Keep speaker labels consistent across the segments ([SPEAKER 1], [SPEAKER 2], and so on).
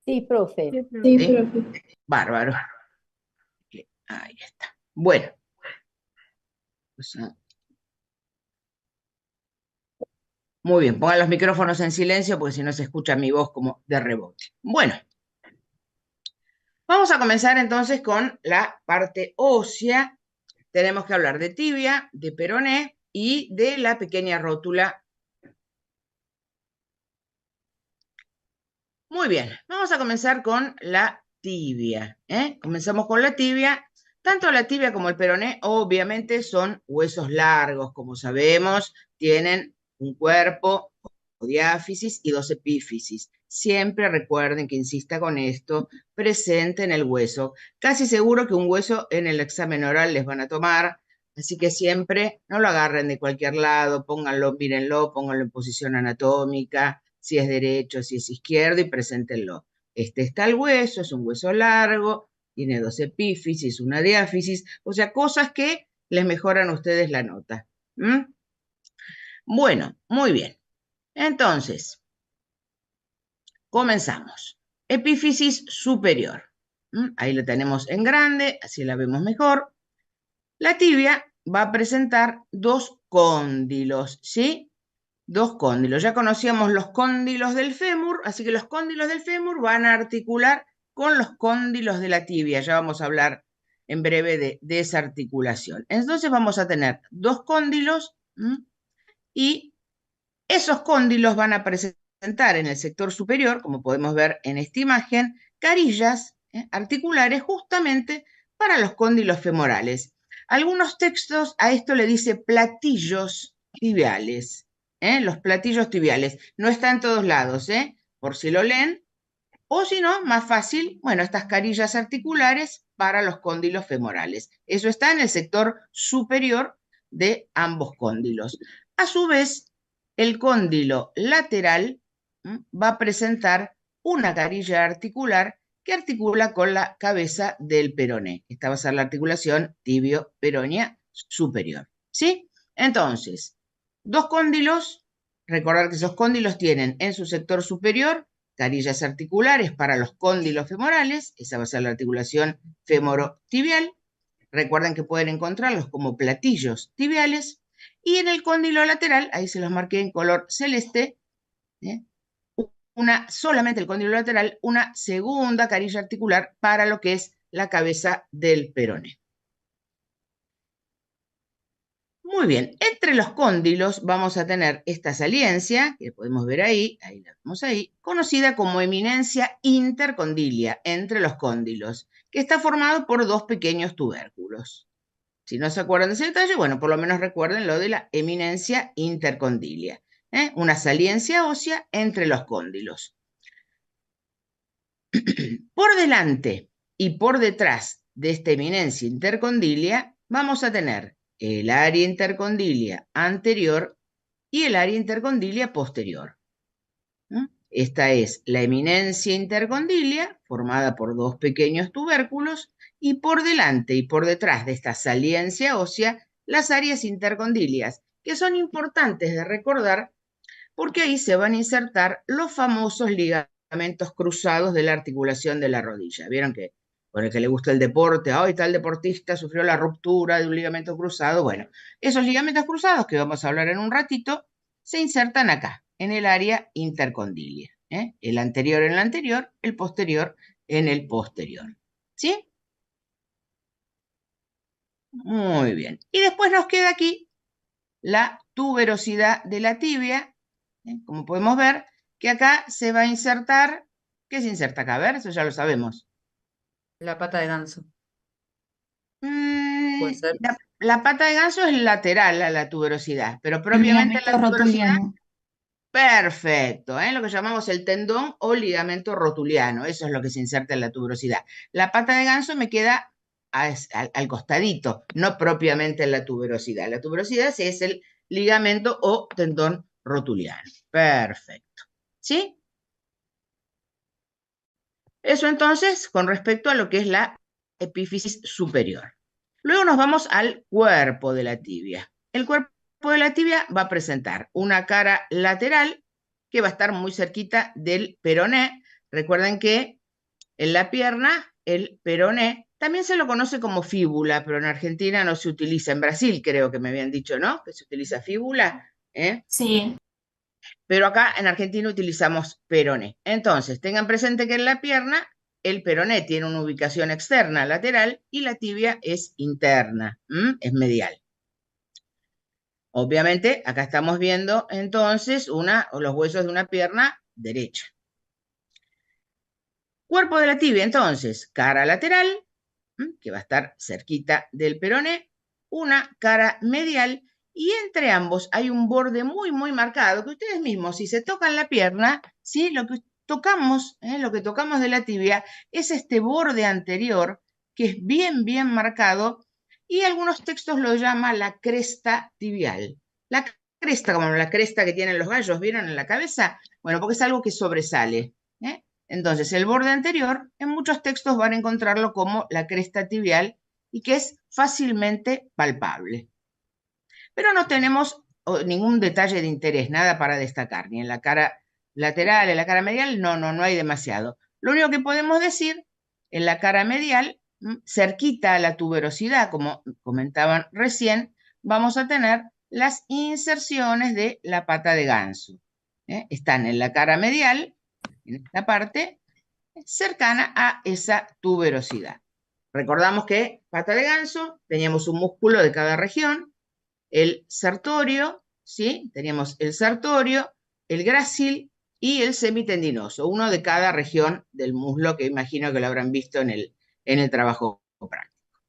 [SPEAKER 1] Sí, profe.
[SPEAKER 2] Sí, ¿sí? Profe. Bárbaro. Ahí está. Bueno, pues, muy bien, pongan los micrófonos en silencio porque si no se escucha mi voz como de rebote. Bueno, vamos a comenzar entonces con la parte ósea. Tenemos que hablar de tibia, de peroné y de la pequeña rótula. Muy bien, vamos a comenzar con la tibia. Comenzamos con la tibia. Tanto la tibia como el peroné obviamente son huesos largos, como sabemos, tienen un cuerpo o diáfisis y dos epífisis. Siempre recuerden que insista con esto, presente en el hueso. Casi seguro que un hueso en el examen oral les van a tomar, así que siempre no lo agarren de cualquier lado, pónganlo, mírenlo, pónganlo en posición anatómica, si es derecho, si es izquierdo y preséntenlo. Este está el hueso, es un hueso largo, tiene dos epífisis, una diáfisis, o sea, cosas que les mejoran a ustedes la nota. ¿Mm? Bueno, muy bien. Entonces, comenzamos. Epífisis superior. Ahí la tenemos en grande, así la vemos mejor. La tibia va a presentar dos cóndilos, ¿sí? Dos cóndilos. Ya conocíamos los cóndilos del fémur, así que los cóndilos del fémur van a articular con los cóndilos de la tibia. Ya vamos a hablar en breve de esa articulación. Entonces vamos a tener dos cóndilos y esos cóndilos van a presentar en el sector superior, como podemos ver en esta imagen, carillas articulares justamente para los cóndilos femorales. Algunos textos a esto le dice platillos tibiales. Los platillos tibiales. No está en todos lados, por si lo leen. O si no, más fácil, bueno, estas carillas articulares para los cóndilos femorales. Eso está en el sector superior de ambos cóndilos. A su vez, el cóndilo lateral va a presentar una carilla articular que articula con la cabeza del peroné. Esta va a ser la articulación tibio-peronea superior. ¿Sí? Entonces, dos cóndilos, recordar que esos cóndilos tienen en su sector superior carillas articulares para los cóndilos femorales, esa va a ser la articulación femorotibial. Recuerden que pueden encontrarlos como platillos tibiales. Y en el cóndilo lateral, ahí se los marqué en color celeste, ¿eh? Solamente el cóndilo lateral, una segunda carilla articular para lo que es la cabeza del peroné. Muy bien, entre los cóndilos vamos a tener esta saliencia, que podemos ver ahí la vemos ahí, conocida como eminencia intercondilia entre los cóndilos, que está formado por dos pequeños tubérculos. Si no se acuerdan de ese detalle, bueno, por lo menos recuerden lo de la eminencia intercondilia, una saliencia ósea entre los cóndilos. Por delante y por detrás de esta eminencia intercondilia vamos a tener el área intercondilia anterior y el área intercondilia posterior. Esta es la eminencia intercondilia, formada por dos pequeños tubérculos, y por delante y por detrás de esta saliencia ósea, las áreas intercondilias, que son importantes de recordar porque ahí se van a insertar los famosos ligamentos cruzados de la articulación de la rodilla. Vieron que por el que le gusta el deporte, hoy tal deportista sufrió la ruptura de un ligamento cruzado. Bueno, esos ligamentos cruzados, que vamos a hablar en un ratito, se insertan acá, en el área intercondilia. El anterior en el anterior, el posterior en el posterior. ¿Sí? Muy bien. Y después nos queda aquí la tuberosidad de la tibia, como podemos ver, que acá se va a insertar, ¿qué se inserta acá? A ver, eso ya lo sabemos.
[SPEAKER 3] La pata de ganso, puede
[SPEAKER 2] Mm,
[SPEAKER 3] ser.
[SPEAKER 2] la pata de ganso es lateral a la tuberosidad, pero
[SPEAKER 1] El
[SPEAKER 2] propiamente
[SPEAKER 1] ligamento
[SPEAKER 2] la tuberosidad,
[SPEAKER 1] rotuliano.
[SPEAKER 2] perfecto, lo que llamamos el tendón o ligamento rotuliano, eso es lo que se inserta en la tuberosidad. La pata de ganso me queda al costadito, no propiamente en la tuberosidad. La tuberosidad sí es el ligamento o tendón rotuliano. Perfecto. ¿Sí? Eso entonces con respecto a lo que es la epífisis superior. Luego nos vamos al cuerpo de la tibia. El cuerpo de la tibia va a presentar una cara lateral que va a estar muy cerquita del peroné, Recuerden que en la pierna, el peroné, también se lo conoce como fíbula, pero en Argentina no se utiliza. En Brasil creo que me habían dicho, ¿no? Que se utiliza fíbula, ¿eh?
[SPEAKER 1] Sí,
[SPEAKER 2] Pero acá en Argentina utilizamos peroné. Entonces, tengan presente que en la pierna el peroné tiene una ubicación externa, lateral, y la tibia es interna, es medial. Obviamente, acá estamos viendo entonces los huesos de una pierna derecha. Cuerpo de la tibia, entonces, cara lateral, que va a estar cerquita del peroné, una cara medial, y entre ambos hay un borde muy, muy marcado, que ustedes mismos, si se tocan la pierna, ¿sí? Lo que tocamos de la tibia es este borde anterior, que es bien, bien marcado, y algunos textos lo llaman la cresta tibial. La cresta, como la cresta que tienen los gallos, ¿vieron en la cabeza? Bueno, porque es algo que sobresale, ¿eh? Entonces, el borde anterior, en muchos textos van a encontrarlo como la cresta tibial y que es fácilmente palpable. Pero no tenemos ningún detalle de interés, nada para destacar, ni en la cara lateral, en la cara medial, no hay demasiado. Lo único que podemos decir, en la cara medial, cerquita a la tuberosidad, como comentaban recién, vamos a tener las inserciones de la pata de ganso. Están en la cara medial, en esta parte, cercana a esa tuberosidad. Recordamos que pata de ganso, teníamos un músculo de cada región, el sertorio, ¿sí? Teníamos el sertorio, el grácil y el semitendinoso, uno de cada región del muslo, que imagino que lo habrán visto en el trabajo práctico.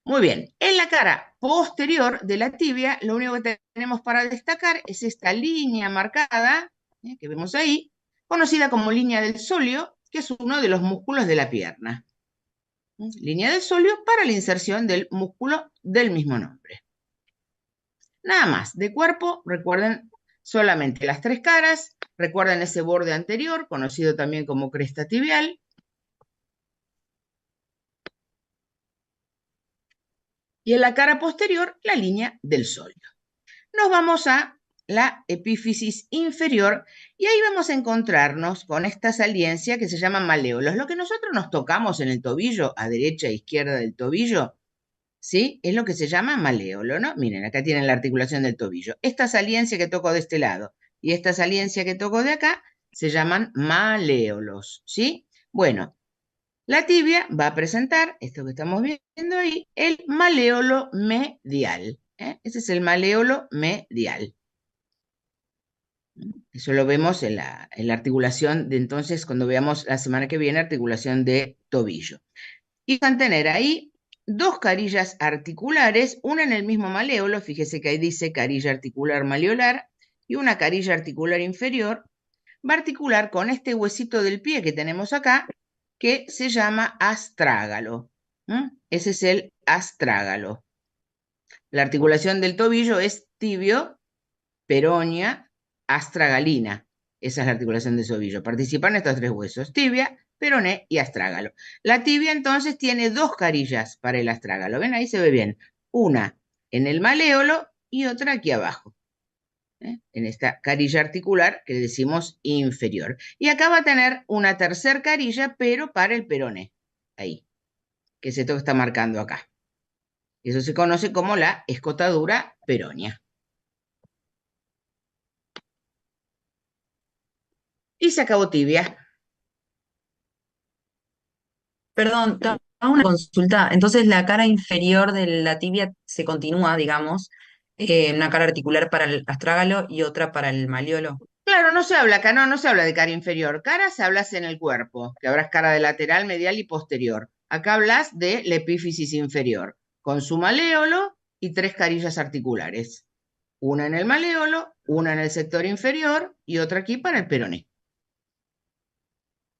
[SPEAKER 2] Muy bien, en la cara posterior de la tibia, lo único que tenemos para destacar es esta línea marcada, que vemos ahí, conocida como línea del sóleo, que es uno de los músculos de la pierna. Línea del sóleo para la inserción del músculo del mismo nombre. Nada más, de cuerpo, recuerden solamente las tres caras, recuerden ese borde anterior, conocido también como cresta tibial, y en la cara posterior, la línea del sóleo. Nos vamos a la epífisis inferior y ahí vamos a encontrarnos con esta saliencia que se llama maléolos. Lo que nosotros nos tocamos en el tobillo, a derecha e izquierda del tobillo, ¿sí? Es lo que se llama maléolo, ¿no? Miren, acá tienen la articulación del tobillo. Esta saliencia que toco de este lado y esta saliencia que toco de acá se llaman maléolos, ¿sí? Bueno, la tibia va a presentar, esto que estamos viendo ahí, el maléolo medial. Ese es el maléolo medial. Eso lo vemos en la articulación de entonces, cuando veamos la semana que viene, articulación de tobillo. Y van a tener ahí dos carillas articulares, una en el mismo maléolo, fíjese que ahí dice carilla articular maleolar, y una carilla articular inferior, va a articular con este huesito del pie que tenemos acá, que se llama astrágalo. Ese es el astrágalo. La articulación del tobillo es tibio, peronia, astragalina. Esa es la articulación del tobillo. Participan estos tres huesos, tibia, peroné y astrágalo. La tibia entonces tiene dos carillas para el astrágalo. ¿Ven? Ahí se ve bien. Una en el maléolo y otra aquí abajo. En esta carilla articular que le decimos inferior. Y acá va a tener una tercer carilla, pero para el peroné. Ahí. Que es esto que está marcando acá. Eso se conoce como la escotadura peronea. Y se acabó tibia.
[SPEAKER 3] Perdón, te hago una consulta. Entonces, la cara inferior de la tibia se continúa, digamos, una cara articular para el astrágalo y otra para el maleolo.
[SPEAKER 2] Claro, no se habla acá, no se habla de cara inferior. Cara se habla en el cuerpo, que habrás cara de lateral, medial y posterior. Acá hablas de la epífisis inferior, con su maléolo y tres carillas articulares. Una en el maléolo, una en el sector inferior y otra aquí para el peroné.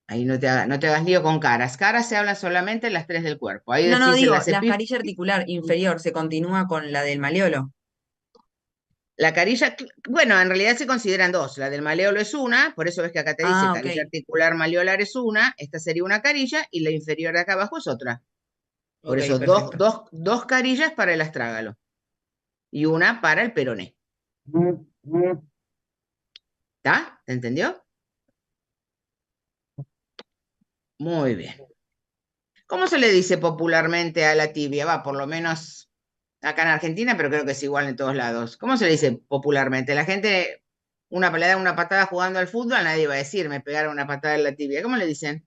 [SPEAKER 2] Ahí no te hagas lío con caras. Caras se habla solamente en las tres del cuerpo. Ahí
[SPEAKER 3] No,
[SPEAKER 2] decís en
[SPEAKER 3] digo,
[SPEAKER 2] las
[SPEAKER 3] la
[SPEAKER 2] epífisis.
[SPEAKER 3] carilla articular inferior se continúa con la del maleolo.
[SPEAKER 2] La carilla, bueno, en realidad se consideran dos. La del maléolo es una, por eso ves que acá te dice
[SPEAKER 3] Ah, ok.
[SPEAKER 2] carilla articular maleolar es una, esta sería una carilla y la inferior de acá abajo es otra. Por
[SPEAKER 3] Ok,
[SPEAKER 2] eso
[SPEAKER 3] perfecto.
[SPEAKER 2] dos carillas para el astrágalo. y una para el peroné. ¿Está? ¿Te entendió? Muy bien. ¿Cómo se le dice popularmente a la tibia? Va, por lo menos acá en Argentina, pero creo que es igual en todos lados. ¿Cómo se le dice popularmente? La gente, le da una patada jugando al fútbol, nadie va a decir, me pegaron una patada en la tibia. ¿Cómo le dicen?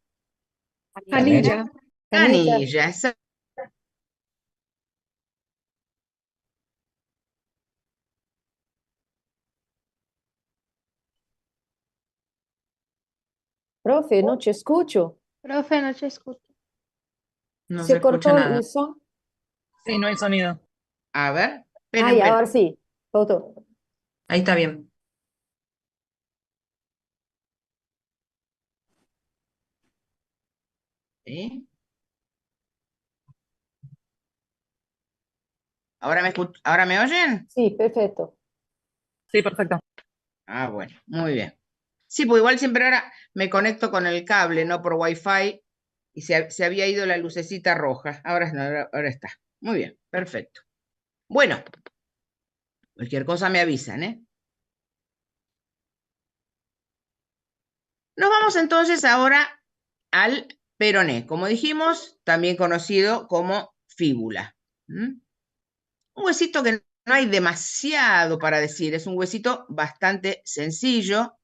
[SPEAKER 1] Canilla.
[SPEAKER 4] Canilla.
[SPEAKER 2] Canilla.
[SPEAKER 4] Profe, no te escucho.
[SPEAKER 1] Profe, no te escucho.
[SPEAKER 3] No se
[SPEAKER 4] Se
[SPEAKER 3] escucha
[SPEAKER 4] cortó
[SPEAKER 3] nada.
[SPEAKER 4] el son.
[SPEAKER 5] Sí, no hay sonido.
[SPEAKER 2] A ver,
[SPEAKER 4] Ay,
[SPEAKER 2] esperen.
[SPEAKER 4] ahora sí. Voltou.
[SPEAKER 3] Ahí está bien.
[SPEAKER 2] ¿Sí? ¿Ahora me oyen?
[SPEAKER 4] Sí, perfecto.
[SPEAKER 5] Sí, perfecto.
[SPEAKER 2] Ah, bueno, muy bien. Sí, pues igual siempre ahora me conecto con el cable, no por Wi-Fi, y se había ido la lucecita roja. Ahora, no, ahora está. Muy bien, perfecto. Bueno, cualquier cosa me avisan, ¿eh? Nos vamos entonces ahora al peroné, como dijimos, también conocido como fíbula. ¿Mm? Un huesito que no hay demasiado para decir, es un huesito bastante sencillo.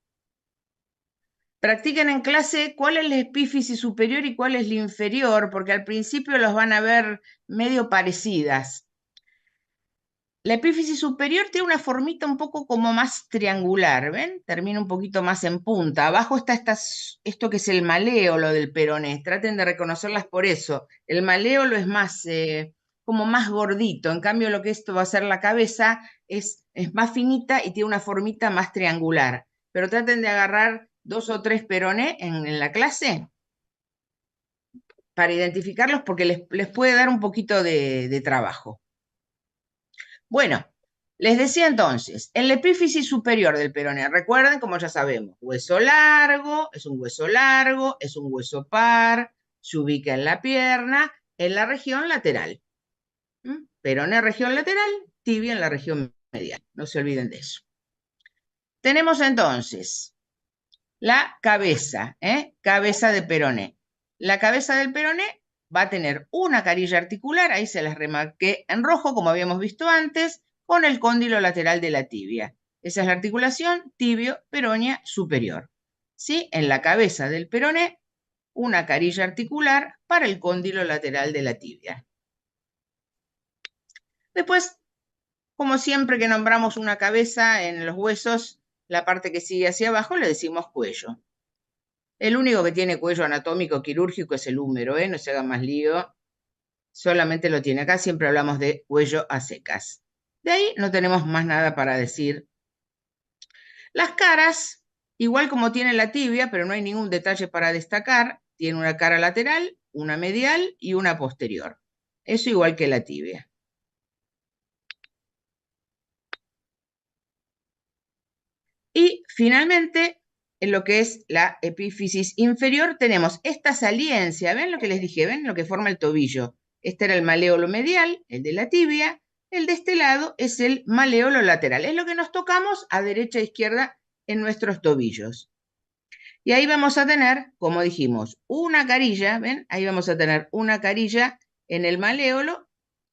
[SPEAKER 2] Practiquen en clase cuál es la epífisis superior y cuál es la inferior, porque al principio los van a ver medio parecidas. La epífisis superior tiene una formita un poco como más triangular, ¿ven? Termina un poquito más en punta. Abajo está esto que es el maléolo del peroné. Traten de reconocerlas por eso. El maléolo es más, como más gordito. En cambio, lo que esto va a ser la cabeza es más finita y tiene una formita más triangular. Pero traten de agarrar 2 o 3 peroné en la clase para identificarlos porque les puede dar un poquito de trabajo. Bueno, les decía entonces, en la epífisis superior del peroné, recuerden, como ya sabemos, hueso largo, es un hueso largo, es un hueso par, se ubica en la pierna, en la región lateral. Peroné, región lateral, tibia en la región medial. No se olviden de eso. Tenemos entonces la cabeza, cabeza de peroné. La cabeza del peroné va a tener una carilla articular, ahí se las remarqué en rojo, como habíamos visto antes, con el cóndilo lateral de la tibia. Esa es la articulación tibio-peronea superior. ¿Sí? En la cabeza del peroné, una carilla articular para el cóndilo lateral de la tibia. Después, como siempre que nombramos una cabeza en los huesos, la parte que sigue hacia abajo le decimos cuello. El único que tiene cuello anatómico quirúrgico es el húmero, no se hagan más lío. Solamente lo tiene acá, siempre hablamos de cuello a secas. De ahí no tenemos más nada para decir. Las caras, igual como tiene la tibia, pero no hay ningún detalle para destacar, tiene una cara lateral, una medial y una posterior. Eso igual que la tibia. Y finalmente, en lo que es la epífisis inferior, tenemos esta saliencia. ¿Ven lo que les dije? ¿Ven lo que forma el tobillo? Este era el maléolo medial, el de la tibia. El de este lado es el maléolo lateral. Es lo que nos tocamos a derecha e izquierda en nuestros tobillos. Y ahí vamos a tener, como dijimos, una carilla. ¿Ven? Ahí vamos a tener una carilla en el maléolo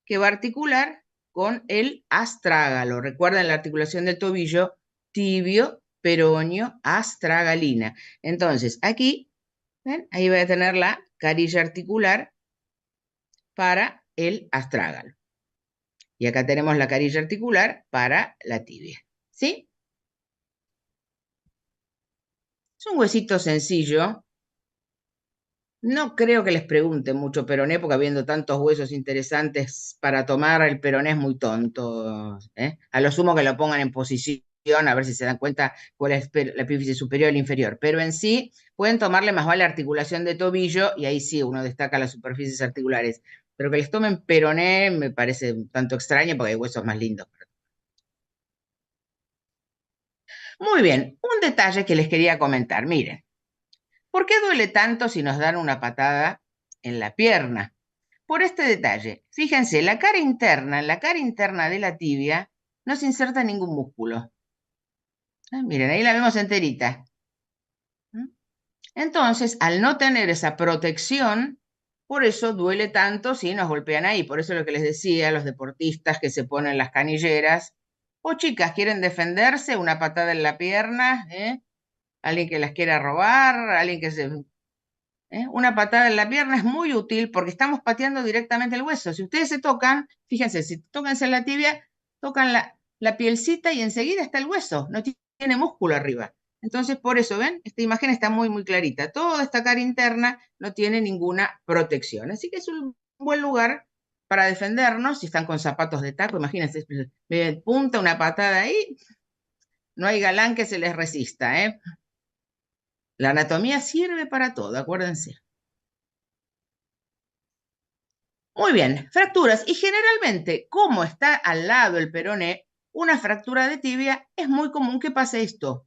[SPEAKER 2] que va a articular con el astrágalo. Recuerden la articulación del tobillo tibio, peroneo, astragalina. Entonces, aquí, ¿ven? Ahí voy a tener la carilla articular para el astrágalo. Y acá tenemos la carilla articular para la tibia. ¿Sí? Es un huesito sencillo. No creo que les pregunte mucho peroné, porque habiendo tantos huesos interesantes para tomar, el peroné es muy tonto. A lo sumo que lo pongan en posición, a ver si se dan cuenta cuál es la epífisis superior y inferior. Pero en sí, pueden tomarle más vale articulación de tobillo, y ahí sí uno destaca las superficies articulares. Pero que les tomen peroné me parece un tanto extraño, porque hay huesos más lindos. Muy bien, un detalle que les quería comentar. Miren, ¿por qué duele tanto si nos dan una patada en la pierna? Por este detalle. Fíjense, la cara interna de la tibia no se inserta ningún músculo. Miren, ahí la vemos enterita. Entonces, al no tener esa protección, por eso duele tanto si nos golpean ahí. Por eso lo que les decía, los deportistas que se ponen las canilleras, o chicas quieren defenderse, una patada en la pierna, alguien que las quiera robar, alguien que se... Una patada en la pierna es muy útil porque estamos pateando directamente el hueso. Si ustedes se tocan, fíjense, si tócanse en la tibia, tocan la pielcita y enseguida está el hueso, no tiene músculo arriba. Entonces, por eso, ¿ven? Esta imagen está muy, muy clarita. Toda esta cara interna no tiene ninguna protección. Así que es un buen lugar para defendernos. Si están con zapatos de taco, imagínense, me punta una patada ahí, no hay galán que se les resista, ¿eh? La anatomía sirve para todo, acuérdense. Muy bien, fracturas. Y generalmente, como está al lado el peroné, una fractura de tibia, es muy común que pase esto,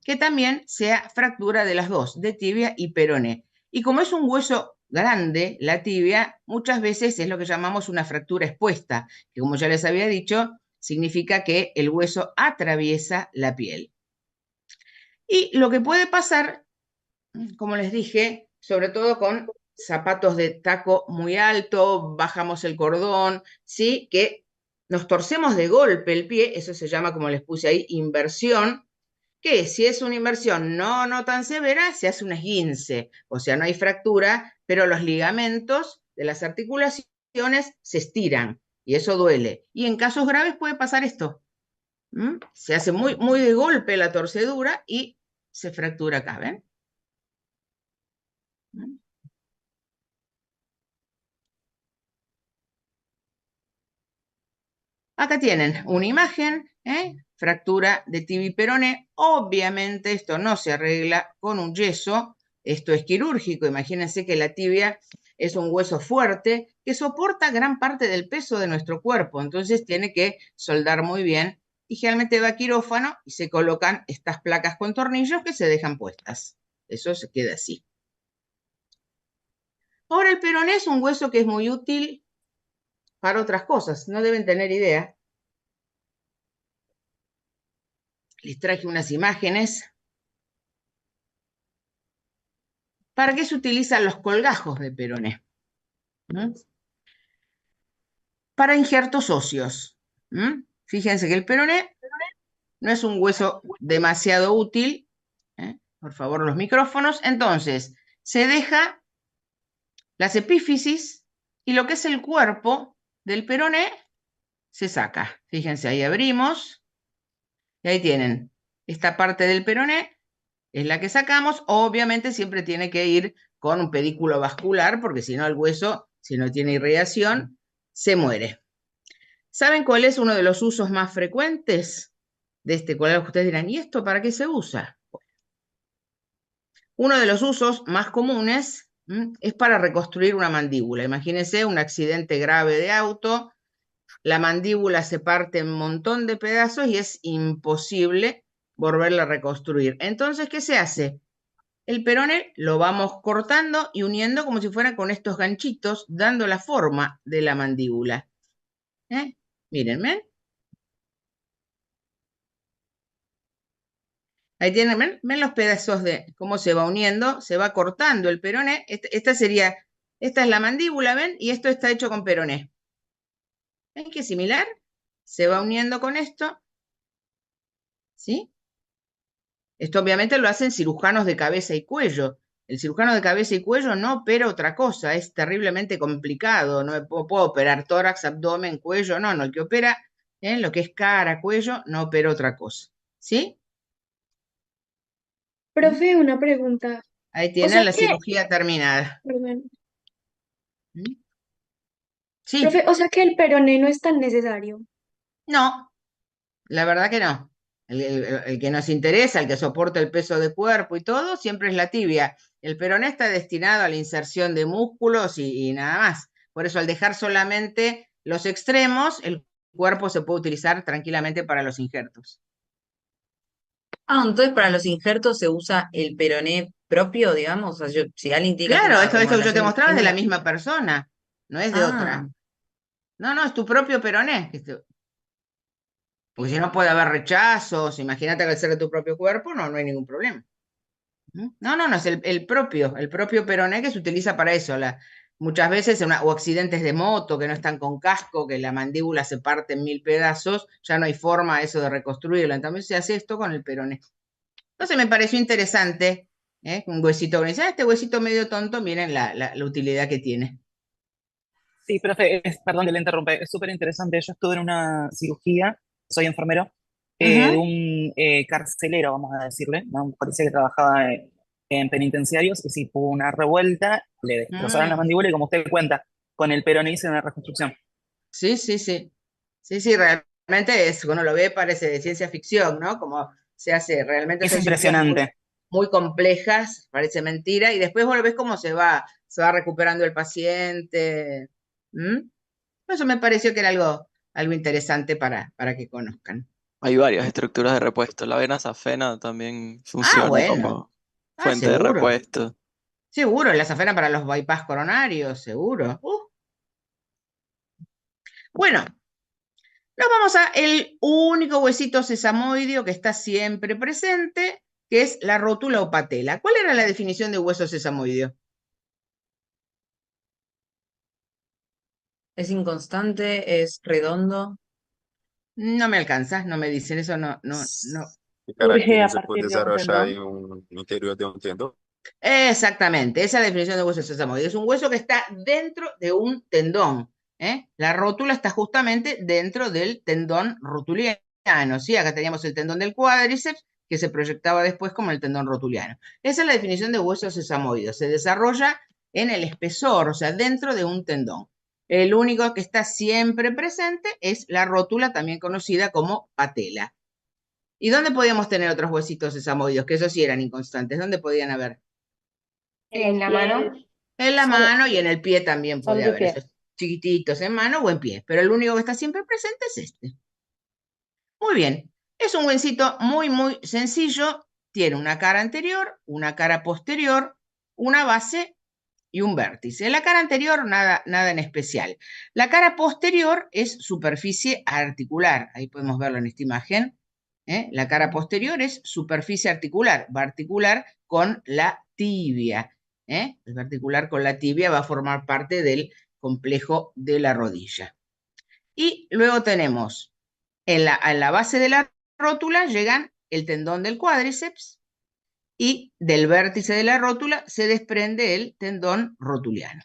[SPEAKER 2] que también sea fractura de las dos, de tibia y peroné. Y como es un hueso grande, la tibia, muchas veces es lo que llamamos una fractura expuesta, que como ya les había dicho, significa que el hueso atraviesa la piel. Y lo que puede pasar, como les dije, sobre todo con zapatos de taco muy alto, bajamos el cordón, ¿sí? Que nos torcemos de golpe el pie, eso se llama, como les puse ahí, inversión, que si es una inversión no tan severa, se hace un esguince, o sea, no hay fractura, pero los ligamentos de las articulaciones se estiran, y eso duele. Y en casos graves puede pasar esto. Se hace muy, muy de golpe la torcedura y se fractura acá, ¿ven? Acá tienen una imagen, fractura de tibia y peroné. Obviamente esto no se arregla con un yeso, esto es quirúrgico. Imagínense que la tibia es un hueso fuerte que soporta gran parte del peso de nuestro cuerpo, entonces tiene que soldar muy bien y generalmente va a quirófano y se colocan estas placas con tornillos que se dejan puestas. Eso se queda así. Ahora el peroné es un hueso que es muy útil para otras cosas, no deben tener idea. Les traje unas imágenes. ¿Para qué se utilizan los colgajos de peroné? Para injertos óseos. Fíjense que el peroné no es un hueso demasiado útil. Por favor, los micrófonos. Entonces, se deja las epífisis y lo que es el cuerpo del peroné se saca. Fíjense, ahí abrimos y ahí tienen esta parte del peroné, es la que sacamos. Obviamente siempre tiene que ir con un pedículo vascular porque si no el hueso, si no tiene irrigación, se muere. ¿Saben cuál es uno de los usos más frecuentes de este colgajo? Ustedes dirán, ¿y esto para qué se usa? Uno de los usos más comunes es para reconstruir una mandíbula. Imagínense un accidente grave de auto, la mandíbula se parte en un montón de pedazos y es imposible volverla a reconstruir. Entonces, ¿qué se hace? El peroné lo vamos cortando y uniendo como si fuera con estos ganchitos, dando la forma de la mandíbula. Miren, ¿ven? Ahí tienen, ¿ven los pedazos de cómo se va uniendo? Se va cortando el peroné. Esta es la mandíbula, ¿ven? Y esto está hecho con peroné. ¿Ven qué similar? Se va uniendo con esto. ¿Sí? Esto obviamente lo hacen cirujanos de cabeza y cuello. El cirujano de cabeza y cuello no opera otra cosa, es terriblemente complicado. No puedo operar tórax, abdomen, cuello, no. El que opera lo que es cara, cuello, no opera otra cosa. ¿Sí?
[SPEAKER 1] Profe, una pregunta.
[SPEAKER 2] Ahí
[SPEAKER 1] O
[SPEAKER 2] tienen
[SPEAKER 1] sea
[SPEAKER 2] la
[SPEAKER 1] que,
[SPEAKER 2] cirugía terminada.
[SPEAKER 1] perdón.
[SPEAKER 2] Sí,
[SPEAKER 1] Profe, o sea que el peroné no es tan necesario.
[SPEAKER 2] no, la verdad que no. El que nos interesa, el que soporta el peso de cuerpo y todo, siempre es la tibia. El peroné está destinado a la inserción de músculos y nada más. Por eso, al dejar solamente los extremos, el cuerpo se puede utilizar tranquilamente para los injertos.
[SPEAKER 3] Entonces para los injertos se usa el peroné propio, digamos. O sea, si alguien tiene que hacer
[SPEAKER 2] Claro,
[SPEAKER 3] una
[SPEAKER 2] esto que yo te
[SPEAKER 3] remodelación
[SPEAKER 2] mostraba es de la
[SPEAKER 3] íntima.
[SPEAKER 2] misma persona, no es de otra. No, es tu propio peroné. Porque si no puede haber rechazos, imagínate que al ser de tu propio cuerpo, no hay ningún problema. No, es el propio peroné que se utiliza para eso. Muchas veces, o accidentes de moto que no están con casco, que la mandíbula se parte en 1000 pedazos, ya no hay forma eso de reconstruirlo. Entonces se hace esto con el peroné. Entonces me pareció interesante, un huesito que dice, este huesito medio tonto, miren la utilidad que tiene.
[SPEAKER 5] Sí, profe, perdón que le interrumpe, es súper interesante. Yo estuve en una cirugía, soy enfermero, de
[SPEAKER 2] Ujú.
[SPEAKER 5] un carcelero, vamos a decirle, ¿no? Un policía que trabajaba en penitenciarios, y sí, tuvo una revuelta, le destrozaron la
[SPEAKER 2] Mm.
[SPEAKER 5] mandíbula y, como usted cuenta, con el peroné hice una reconstrucción.
[SPEAKER 2] Sí, sí, sí. Sí, sí, realmente es, uno lo ve, parece de ciencia ficción, ¿no? Como se hace, realmente
[SPEAKER 5] Es
[SPEAKER 2] son cirugías
[SPEAKER 5] impresionante.
[SPEAKER 2] muy complejas, parece mentira, y después vos lo ves cómo se va recuperando el paciente. ¿Mm? Eso me pareció que era algo interesante para que conozcan.
[SPEAKER 6] Hay varias estructuras de repuesto. La vena safena también
[SPEAKER 2] Ah,
[SPEAKER 6] funciona
[SPEAKER 2] bueno.
[SPEAKER 6] como
[SPEAKER 2] Ah,
[SPEAKER 6] fuente de
[SPEAKER 2] seguro.
[SPEAKER 6] repuesto.
[SPEAKER 2] Seguro, la azafrana para los bypass coronarios, seguro. Bueno, nos vamos a el único huesito sesamoideo que está siempre presente, que es la rótula o patela. ¿Cuál era la definición de hueso sesamoideo?
[SPEAKER 3] Es inconstante, es redondo.
[SPEAKER 2] No me alcanza, no me dicen eso, no.
[SPEAKER 7] Que
[SPEAKER 5] Surge a
[SPEAKER 7] caracteriza por
[SPEAKER 5] partir de un
[SPEAKER 7] desarrollar
[SPEAKER 5] tendón.
[SPEAKER 7] en un interior de un tendón.
[SPEAKER 2] Exactamente, esa es la definición de hueso sesamoideo. Es un hueso que está dentro de un tendón. La rótula está justamente dentro del tendón rotuliano. ¿Sí? Acá teníamos el tendón del cuádriceps, que se proyectaba después como el tendón rotuliano. Esa es la definición de hueso sesamoideo. Se desarrolla en el espesor, o sea, dentro de un tendón. El único que está siempre presente es la rótula, también conocida como patela. ¿Y dónde podíamos tener otros huesitos sesamoideos? Que esos sí eran inconstantes. ¿Dónde podían haber?
[SPEAKER 1] En la mano.
[SPEAKER 2] En la
[SPEAKER 4] Solo,
[SPEAKER 2] mano y en el pie también
[SPEAKER 4] solo
[SPEAKER 2] puede
[SPEAKER 4] de
[SPEAKER 2] haber
[SPEAKER 4] pie.
[SPEAKER 2] esos chiquititos en mano o en pie, pero el único que está siempre presente es este. Muy bien, es un huesito muy, muy sencillo. Tiene una cara anterior, una cara posterior, una base y un vértice. La cara anterior, nada en especial. La cara posterior es superficie articular. Ahí podemos verlo en esta imagen. La cara posterior es superficie articular. Va a articular con la tibia. Va a articular con la tibia, va a formar parte del complejo de la rodilla. Y luego tenemos en la base de la rótula llegan el tendón del cuádriceps y del vértice de la rótula se desprende el tendón rotuliano.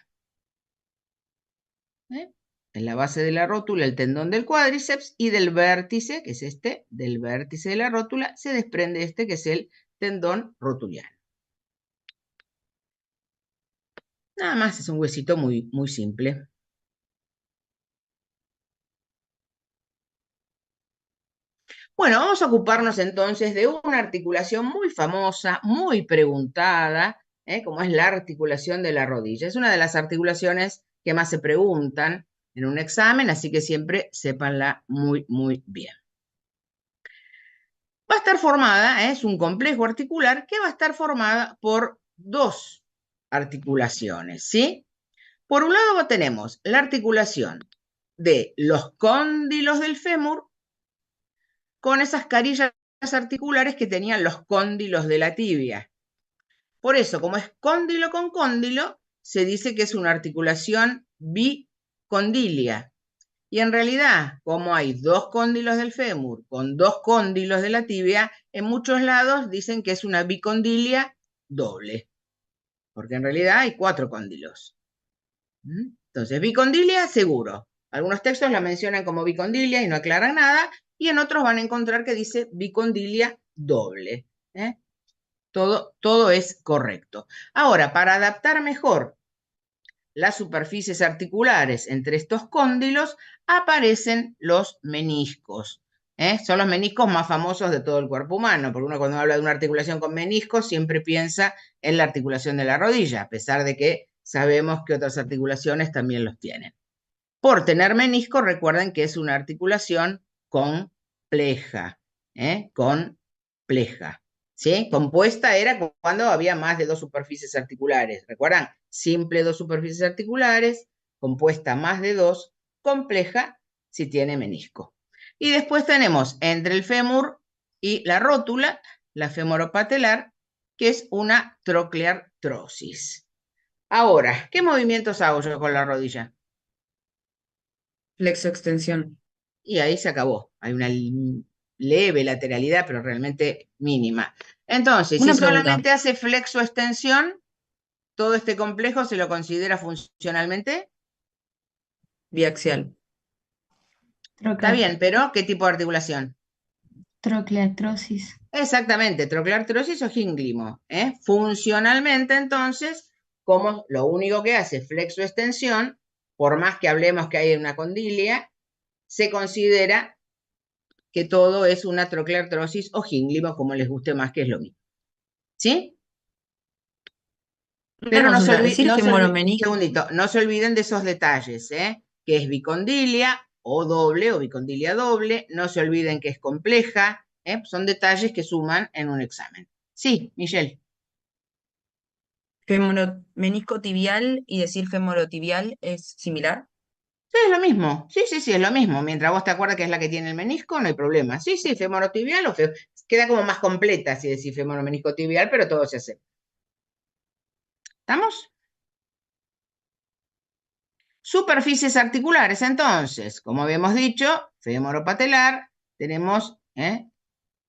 [SPEAKER 2] En la base de la rótula el tendón del cuádriceps y del vértice, que es este, del vértice de la rótula, se desprende este, que es el tendón rotuliano. Nada más, es un huesito muy, muy simple. Bueno, vamos a ocuparnos entonces de una articulación muy famosa, muy preguntada, como es la articulación de la rodilla. Es una de las articulaciones que más se preguntan en un examen, así que siempre sépanla muy, muy bien. Va a estar formada, es un complejo articular que va a estar formada por dos articulaciones, ¿sí? Por un lado tenemos la articulación de los cóndilos del fémur con esas carillas articulares que tenían los cóndilos de la tibia. Por eso, como es cóndilo con cóndilo, se dice que es una articulación bicondilia. Y en realidad, como hay dos cóndilos del fémur con dos cóndilos de la tibia, en muchos lados dicen que es una bicondilia doble, porque en realidad hay 4 cóndilos. Entonces, bicondilia seguro. Algunos textos la mencionan como bicondilia y no aclaran nada, y en otros van a encontrar que dice bicondilia doble. Todo es correcto. Ahora, para adaptar mejor las superficies articulares entre estos cóndilos, aparecen los meniscos. Son los meniscos más famosos de todo el cuerpo humano, porque uno cuando habla de una articulación con meniscos siempre piensa en la articulación de la rodilla, a pesar de que sabemos que otras articulaciones también los tienen. Por tener menisco, recuerden que es una articulación compleja, compleja. ¿Sí? Compuesta era cuando había más de 2 superficies articulares. ¿Recuerdan? Simple 2 superficies articulares, compuesta más de 2, compleja si tiene menisco. Y después tenemos entre el fémur y la rótula, la femoropatelar, que es una trocleartrosis. Ahora, ¿qué movimientos hago yo con la rodilla?
[SPEAKER 3] Flexo-extensión.
[SPEAKER 2] Y ahí se acabó. Hay una leve lateralidad, pero realmente mínima. Entonces,
[SPEAKER 3] Una
[SPEAKER 2] si
[SPEAKER 3] pregunta.
[SPEAKER 2] solamente hace flexo-extensión, todo este complejo se lo considera funcionalmente.
[SPEAKER 3] Biaxial.
[SPEAKER 2] Está bien, pero ¿qué tipo de articulación?
[SPEAKER 1] Trocleartrosis.
[SPEAKER 2] Exactamente, trocleartrosis o gínglimo. Funcionalmente, entonces, como lo único que hace flexo-extensión, por más que hablemos que hay una condilia, se considera que todo es una trocleartrosis o gínglimo, como les guste más, que es lo mismo. ¿Sí? Pero
[SPEAKER 3] Una consulta. ¿Decir femoromenisco?
[SPEAKER 2] segundito, no se olviden de esos detalles, que es bicondilia o doble o bicondilia doble, no se olviden que es compleja, son detalles que suman en un examen. Sí, Michelle.
[SPEAKER 3] Femoromenisco tibial y decir femorotibial es similar.
[SPEAKER 2] Sí, es lo mismo. Sí, es lo mismo. Mientras vos te acuerdas que es la que tiene el menisco, no hay problema. Sí, femorotibial o queda como más completa si decís femoromenisco tibial, pero todo se hace. ¿Estamos? Superficies articulares, entonces, como habíamos dicho, femoropatelar, tenemos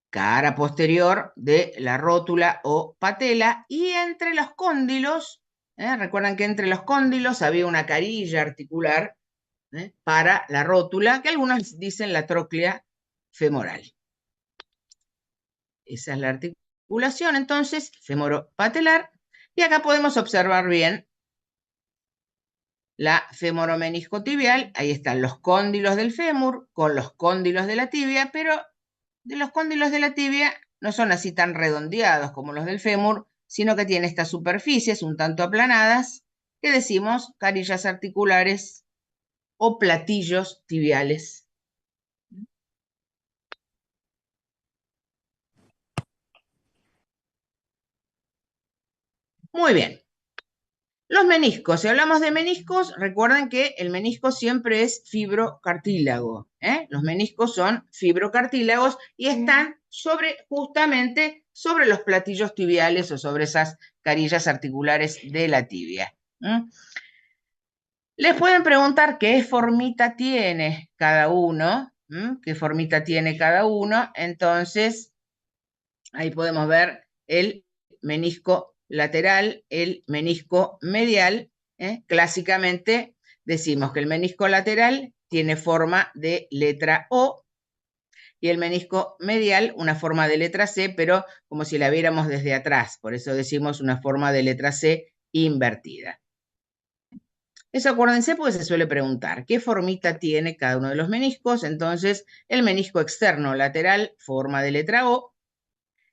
[SPEAKER 2] cara posterior de la rótula o patela, y entre los cóndilos, recuerdan que entre los cóndilos había una carilla articular para la rótula, que algunos dicen la tróclea femoral. Esa es la articulación, entonces, femoropatelar, y acá podemos observar bien la femoromeniscotibial. Ahí están los cóndilos del fémur con los cóndilos de la tibia, pero de los cóndilos de la tibia no son así tan redondeados como los del fémur, sino que tienen estas superficies un tanto aplanadas que decimos carillas articulares o platillos tibiales. Muy bien. Los meniscos, si hablamos de meniscos, recuerden que el menisco siempre es fibrocartílago. Los meniscos son fibrocartílagos y están justamente sobre los platillos tibiales o sobre esas carillas articulares de la tibia. Les pueden preguntar qué formita tiene cada uno, qué formita tiene cada uno. Entonces, ahí podemos ver el menisco lateral, el menisco medial. Clásicamente decimos que el menisco lateral tiene forma de letra O y el menisco medial una forma de letra C, pero como si la viéramos desde atrás. Por eso decimos una forma de letra C invertida. Eso acuérdense porque se suele preguntar qué formita tiene cada uno de los meniscos. Entonces, el menisco externo lateral, forma de letra O.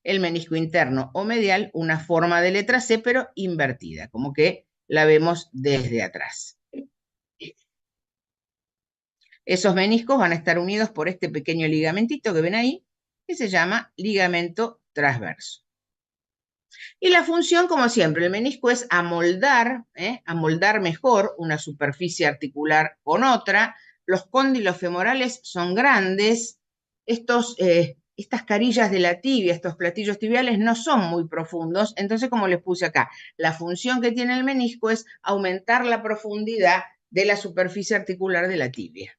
[SPEAKER 2] El menisco interno o medial, una forma de letra C, pero invertida, como que la vemos desde atrás. Esos meniscos van a estar unidos por este pequeño ligamentito que ven ahí, que se llama ligamento transverso. Y la función, como siempre, el menisco es amoldar mejor una superficie articular con otra. Los cóndilos femorales son grandes. Estas carillas de la tibia, estos platillos tibiales, no son muy profundos. Entonces, como les puse acá, la función que tiene el menisco es aumentar la profundidad de la superficie articular de la tibia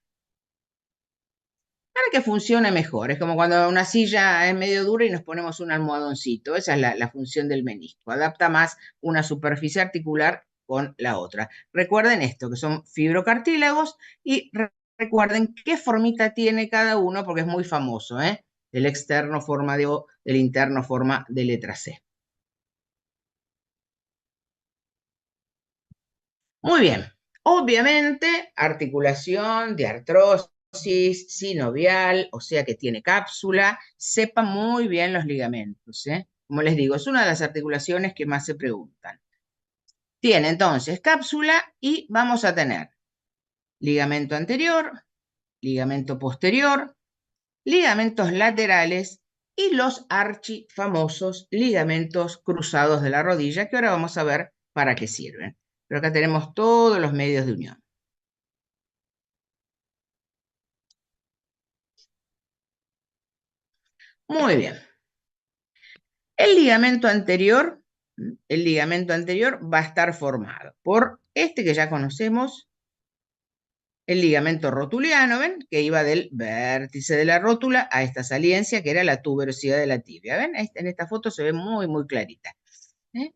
[SPEAKER 2] para que funcione mejor. Es como cuando una silla es medio dura y nos ponemos un almohadoncito. Esa es la función del menisco. Adapta más una superficie articular con la otra. Recuerden esto, que son fibrocartílagos, y recuerden qué formita tiene cada uno, porque es muy famoso, Del externo forma de O, del interno forma de letra C. Muy bien. Obviamente, articulación de artrosis sinovial, o sea que tiene cápsula. Sepan muy bien los ligamentos, Como les digo, es una de las articulaciones que más se preguntan. Tiene entonces cápsula y vamos a tener ligamento anterior, ligamento posterior, ligamentos laterales y los archifamosos ligamentos cruzados de la rodilla, que ahora vamos a ver para qué sirven. Pero acá tenemos todos los medios de unión. Muy bien. El ligamento anterior va a estar formado por este que ya conocemos, el ligamento rotuliano, ¿ven? Que iba del vértice de la rótula a esta saliencia, que era la tuberosidad de la tibia, ¿ven? En esta foto se ve muy, muy clarita. ¿Eh?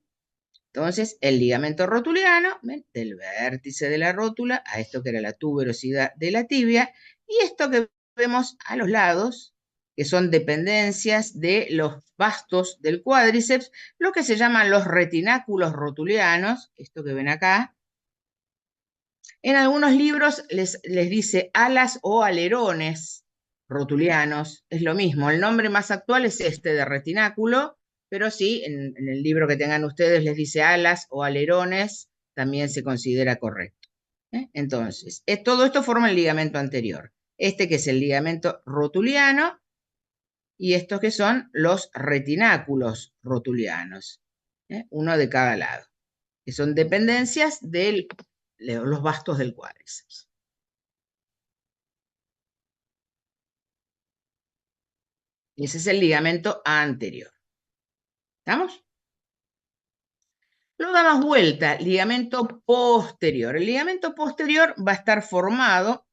[SPEAKER 2] Entonces, el ligamento rotuliano, ¿ven? Del vértice de la rótula a esto que era la tuberosidad de la tibia, y esto que vemos a los lados, que son dependencias de los bastos del cuádriceps, lo que se llaman los retináculos rotulianos, esto que ven acá. En algunos libros les dice alas o alerones rotulianos, es lo mismo. El nombre más actual es este de retináculo, pero sí, en el libro que tengan ustedes les dice alas o alerones, también se considera correcto. Entonces, todo esto forma el ligamento anterior. Este que es el ligamento rotuliano y estos que son los retináculos rotulianos, uno de cada lado, que son dependencias de los bastos del cuádriceps. Ese es el ligamento anterior. ¿Estamos? Luego damos vuelta, ligamento posterior. El ligamento posterior va a estar formado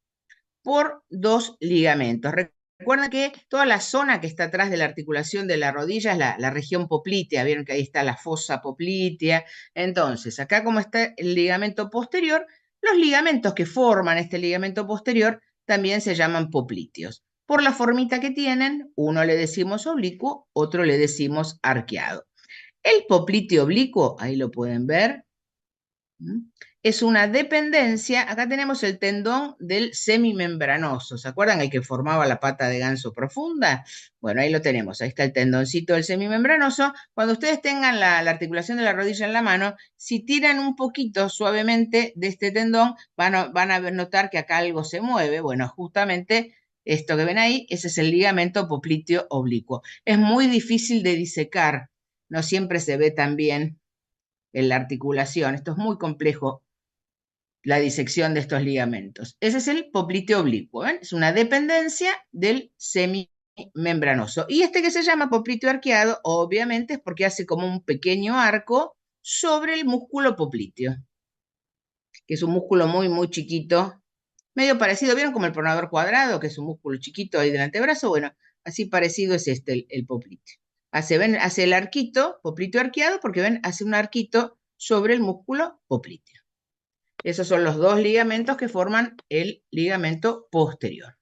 [SPEAKER 2] por dos ligamentos. Recuerden que toda la zona que está atrás de la articulación de la rodilla es la región poplitea. Vieron que ahí está la fosa poplitea. Entonces, acá como está el ligamento posterior, los ligamentos que forman este ligamento posterior también se llaman popliteos. Por la formita que tienen, uno le decimos oblicuo, otro le decimos arqueado. El popliteo oblicuo, ahí lo pueden ver, es una dependencia. Acá tenemos el tendón del semimembranoso. ¿Se acuerdan el que formaba la pata de ganso profunda? Bueno, ahí lo tenemos. Ahí está el tendoncito del semimembranoso. Cuando ustedes tengan la articulación de la rodilla en la mano, si tiran un poquito suavemente de este tendón, van a notar que acá algo se mueve. Bueno, justamente esto que ven ahí, ese es el ligamento popliteo oblicuo. Es muy difícil de disecar. No siempre se ve tan bien en la articulación. Esto es muy complejo, la disección de estos ligamentos. Ese es el popliteo oblicuo, ¿ven? Es una dependencia del semimembranoso. Y este que se llama popliteo arqueado, obviamente es porque hace como un pequeño arco sobre el músculo popliteo, que es un músculo muy, muy chiquito, medio parecido, ¿vieron? Como el pronador cuadrado, que es un músculo chiquito ahí del antebrazo. Bueno, así parecido es este, el popliteo. Hace el arquito, popliteo arqueado, porque ven, hace un arquito sobre el músculo popliteo. Esos son los dos ligamentos que forman el ligamento posterior.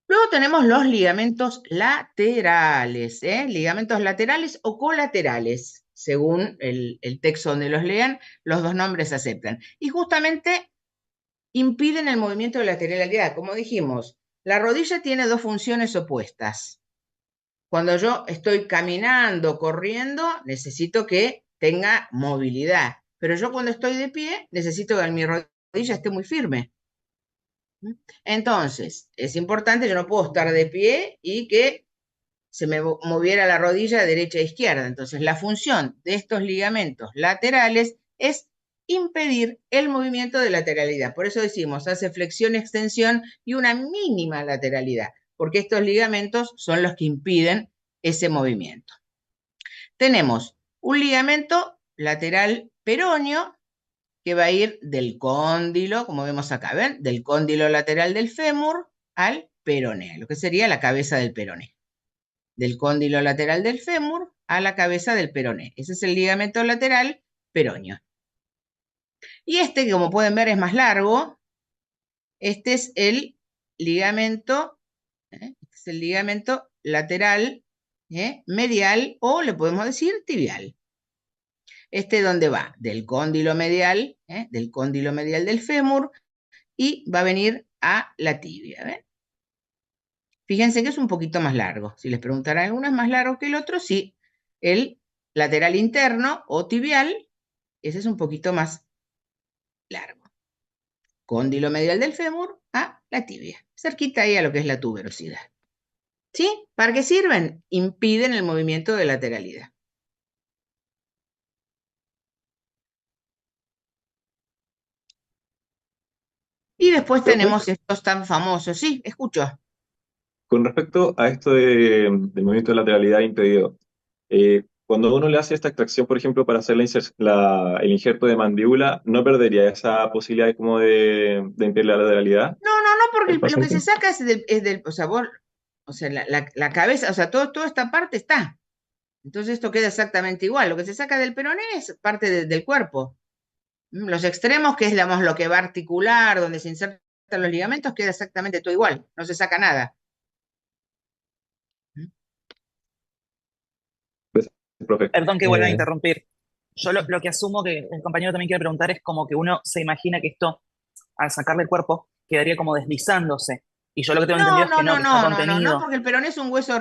[SPEAKER 2] Luego tenemos los ligamentos laterales, ligamentos laterales o colaterales, según el texto donde los lean, los dos nombres se aceptan. Y justamente impiden el movimiento de lateralidad. Como dijimos, la rodilla tiene dos funciones opuestas. Cuando yo estoy caminando, corriendo, necesito que tenga movilidad. Pero yo cuando estoy de pie, necesito que mi rodilla esté muy firme. Entonces, es importante, yo no puedo estar de pie y que se me moviera la rodilla de derecha a izquierda. Entonces, la función de estos ligamentos laterales es impedir el movimiento de lateralidad. Por eso decimos, hace flexión, extensión y una mínima lateralidad, porque estos ligamentos son los que impiden ese movimiento. Tenemos un ligamento lateral peroneo que va a ir del cóndilo, como vemos acá, ¿ven? Del cóndilo lateral del fémur al peroné, lo que sería la cabeza del peroné. Del cóndilo lateral del fémur a la cabeza del peroné. Ese es el ligamento lateral peroneo. Y este, como pueden ver, es más largo. Este es el ligamento, lateral medial, o le podemos decir tibial. Este donde va del cóndilo medial del fémur, y va a venir a la tibia. ¿Ven? Fíjense que es un poquito más largo. Si les preguntaran alguno, ¿es más largo que el otro? Sí. El lateral interno o tibial, ese es un poquito más largo. Cóndilo medial del fémur a la tibia. Cerquita ahí a lo que es la tuberosidad. ¿Sí? ¿Para qué sirven? Impiden el movimiento de lateralidad. Y después
[SPEAKER 7] Profe,
[SPEAKER 2] tenemos estos tan famosos. Sí, escucho.
[SPEAKER 7] con respecto a esto del movimiento de lateralidad impedido, cuando uno le hace esta extracción, por ejemplo, para hacer el injerto de mandíbula, ¿no perdería esa posibilidad como de impedir la lateralidad
[SPEAKER 2] No, porque
[SPEAKER 7] del
[SPEAKER 2] lo que se
[SPEAKER 7] paciente?
[SPEAKER 2] saca o sea, o sea, la cabeza, o sea, toda esta parte está. Entonces esto queda exactamente igual. Lo que se saca del peroné es parte del cuerpo. Los extremos, que es digamos, lo que va a articular, donde se insertan los ligamentos, queda exactamente todo igual. No se saca nada.
[SPEAKER 7] Pues, profe.
[SPEAKER 5] Perdón que vuelva a interrumpir. Yo lo que asumo que el compañero también quiere preguntar es como que uno se imagina que esto, al sacarle el cuerpo, quedaría como deslizándose. Y yo lo que tengo entendido es que no, que está
[SPEAKER 2] No,
[SPEAKER 5] contenido.
[SPEAKER 2] porque el peroné es un hueso,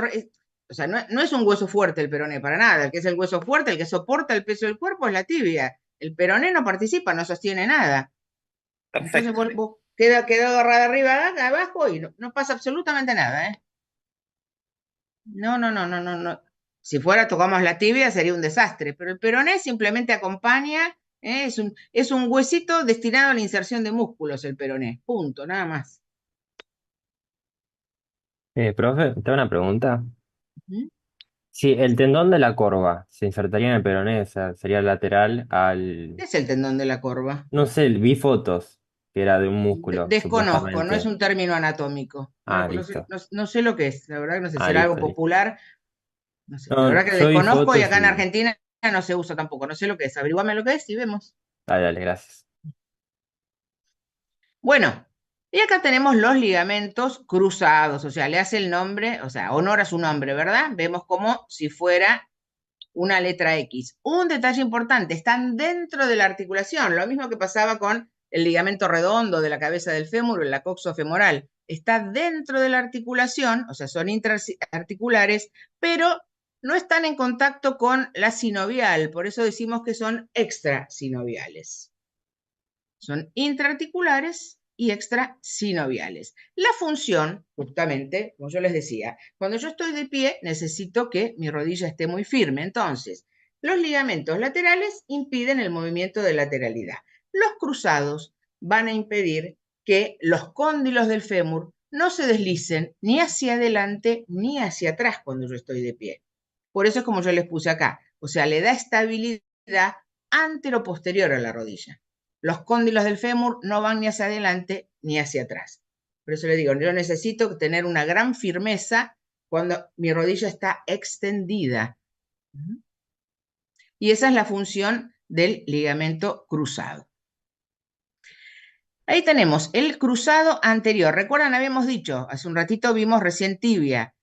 [SPEAKER 2] o sea, no es un hueso fuerte el peroné, para nada. El que es el hueso fuerte, el que soporta el peso del cuerpo es la tibia. El peroné no participa, no sostiene nada. Entonces
[SPEAKER 5] Perfecto.
[SPEAKER 2] queda agarrada arriba, abajo y no pasa absolutamente nada, ¿eh? No. Si fuera tocamos la tibia sería un desastre, pero el peroné simplemente acompaña, ¿eh? Es un huesito destinado a la inserción de músculos el peroné, punto, nada más.
[SPEAKER 8] Profe, te hago una pregunta.
[SPEAKER 2] ¿Mm?
[SPEAKER 8] Si el tendón de la corva se insertaría en el peroné, o sea, sería lateral
[SPEAKER 2] ¿Qué
[SPEAKER 8] al...
[SPEAKER 2] es el tendón de la corva?
[SPEAKER 8] No sé, vi fotos que era de un músculo,
[SPEAKER 2] Desconozco, no es
[SPEAKER 8] supuestamente.
[SPEAKER 2] un término anatómico.
[SPEAKER 8] Ah, listo.
[SPEAKER 2] No sé lo que es, la verdad que no sé,
[SPEAKER 8] Ah,
[SPEAKER 2] será algo
[SPEAKER 8] listo, listo.
[SPEAKER 2] popular, no sé, la
[SPEAKER 8] No,
[SPEAKER 2] verdad que
[SPEAKER 8] yo vi
[SPEAKER 2] desconozco y
[SPEAKER 8] fotos
[SPEAKER 2] acá en
[SPEAKER 8] y...
[SPEAKER 2] Argentina no se usa tampoco, no sé lo que es, averiguame lo que es y vemos.
[SPEAKER 8] Dale, dale, gracias.
[SPEAKER 2] Bueno, y acá tenemos los ligamentos cruzados, o sea, le hace el nombre, o sea, honor a su nombre, ¿verdad? Vemos como si fuera una letra X. Un detalle importante, están dentro de la articulación, lo mismo que pasaba con el ligamento redondo de la cabeza del fémur o la coxofemoral. Está dentro de la articulación, o sea, son intraarticulares, pero no están en contacto con la sinovial, por eso decimos que son extrasinoviales. Son intraarticulares y extrasinoviales. La función, justamente, como yo les decía, cuando yo estoy de pie, necesito que mi rodilla esté muy firme. Entonces, los ligamentos laterales impiden el movimiento de lateralidad. Los cruzados van a impedir que los cóndilos del fémur no se deslicen ni hacia adelante ni hacia atrás cuando yo estoy de pie. Por eso es como yo les puse acá. O sea, le da estabilidad antero-posterior a la rodilla. Los cóndilos del fémur no van ni hacia adelante ni hacia atrás. Por eso le digo, yo necesito tener una gran firmeza cuando mi rodilla está extendida. Y esa es la función del ligamento cruzado. Ahí tenemos el cruzado anterior. ¿Recuerdan? Habíamos dicho, hace un ratito vimos recién tibia.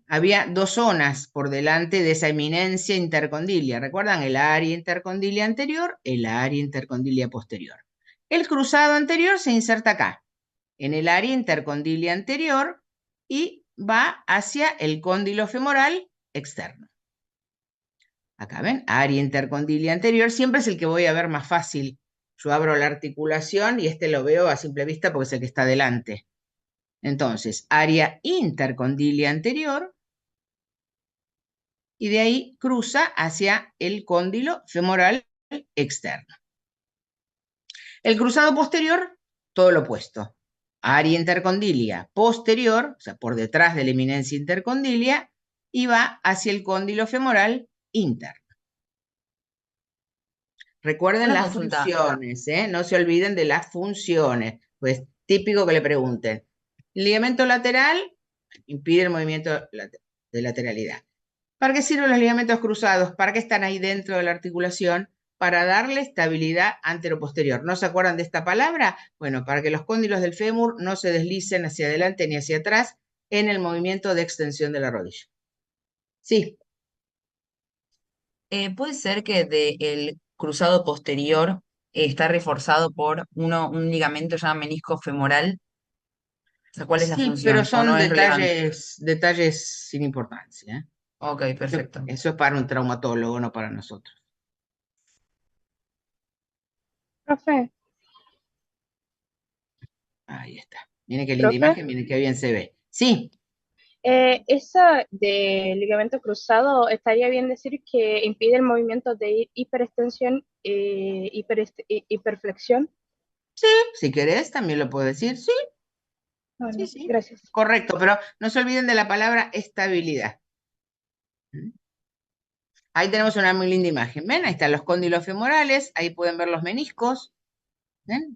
[SPEAKER 2] Había dos zonas por delante de esa eminencia intercondilia. ¿Recuerdan? El área intercondilia anterior, el área intercondilia posterior. El cruzado anterior se inserta acá, en el área intercondilia anterior, y va hacia el cóndilo femoral externo. Acá ven, área intercondilia anterior, siempre es el que voy a ver más fácil. Yo abro la articulación y este lo veo a simple vista porque es el que está delante. Entonces, área intercondilia anterior, y de ahí cruza hacia el cóndilo femoral externo. El cruzado posterior, todo lo opuesto. Área intercondilia posterior, o sea, por detrás de la eminencia intercondilia, y va hacia el cóndilo femoral interno. Recuerden
[SPEAKER 3] Una
[SPEAKER 2] las
[SPEAKER 3] consulta.
[SPEAKER 2] funciones, ¿eh? No se olviden de las funciones, pues típico que le pregunten. Ligamento lateral impide el movimiento de lateralidad. ¿Para qué sirven los ligamentos cruzados? ¿Para qué están ahí dentro de la articulación? Para darle estabilidad anteroposterior. ¿No se acuerdan de esta palabra? Bueno, para que los cóndilos del fémur no se deslicen hacia adelante ni hacia atrás en el movimiento de extensión de la rodilla. Sí,
[SPEAKER 3] Puede ser que el cruzado posterior está reforzado por un ligamento llamado menisco femoral. O sea, ¿cuál es la
[SPEAKER 2] sí, pero
[SPEAKER 3] función? ¿O no
[SPEAKER 2] son
[SPEAKER 3] es relevante?
[SPEAKER 2] detalles sin importancia, ¿eh?
[SPEAKER 3] Ok, perfecto.
[SPEAKER 2] Eso es para un traumatólogo, no para nosotros.
[SPEAKER 9] Profe,
[SPEAKER 2] Ahí está. Miren qué linda
[SPEAKER 9] profe,
[SPEAKER 2] imagen, miren qué bien se ve. Sí,
[SPEAKER 9] esa de ligamento cruzado, estaría bien decir que impide el movimiento de hiperextensión, hiperflexión.
[SPEAKER 2] Sí, si querés, también lo puedo decir. Sí,
[SPEAKER 9] Bueno,
[SPEAKER 2] sí.
[SPEAKER 9] gracias.
[SPEAKER 2] Correcto, pero no se olviden de la palabra estabilidad. Ahí tenemos una muy linda imagen. ¿Ven? Ahí están los cóndilos femorales. Ahí pueden ver los meniscos. ¿Ven?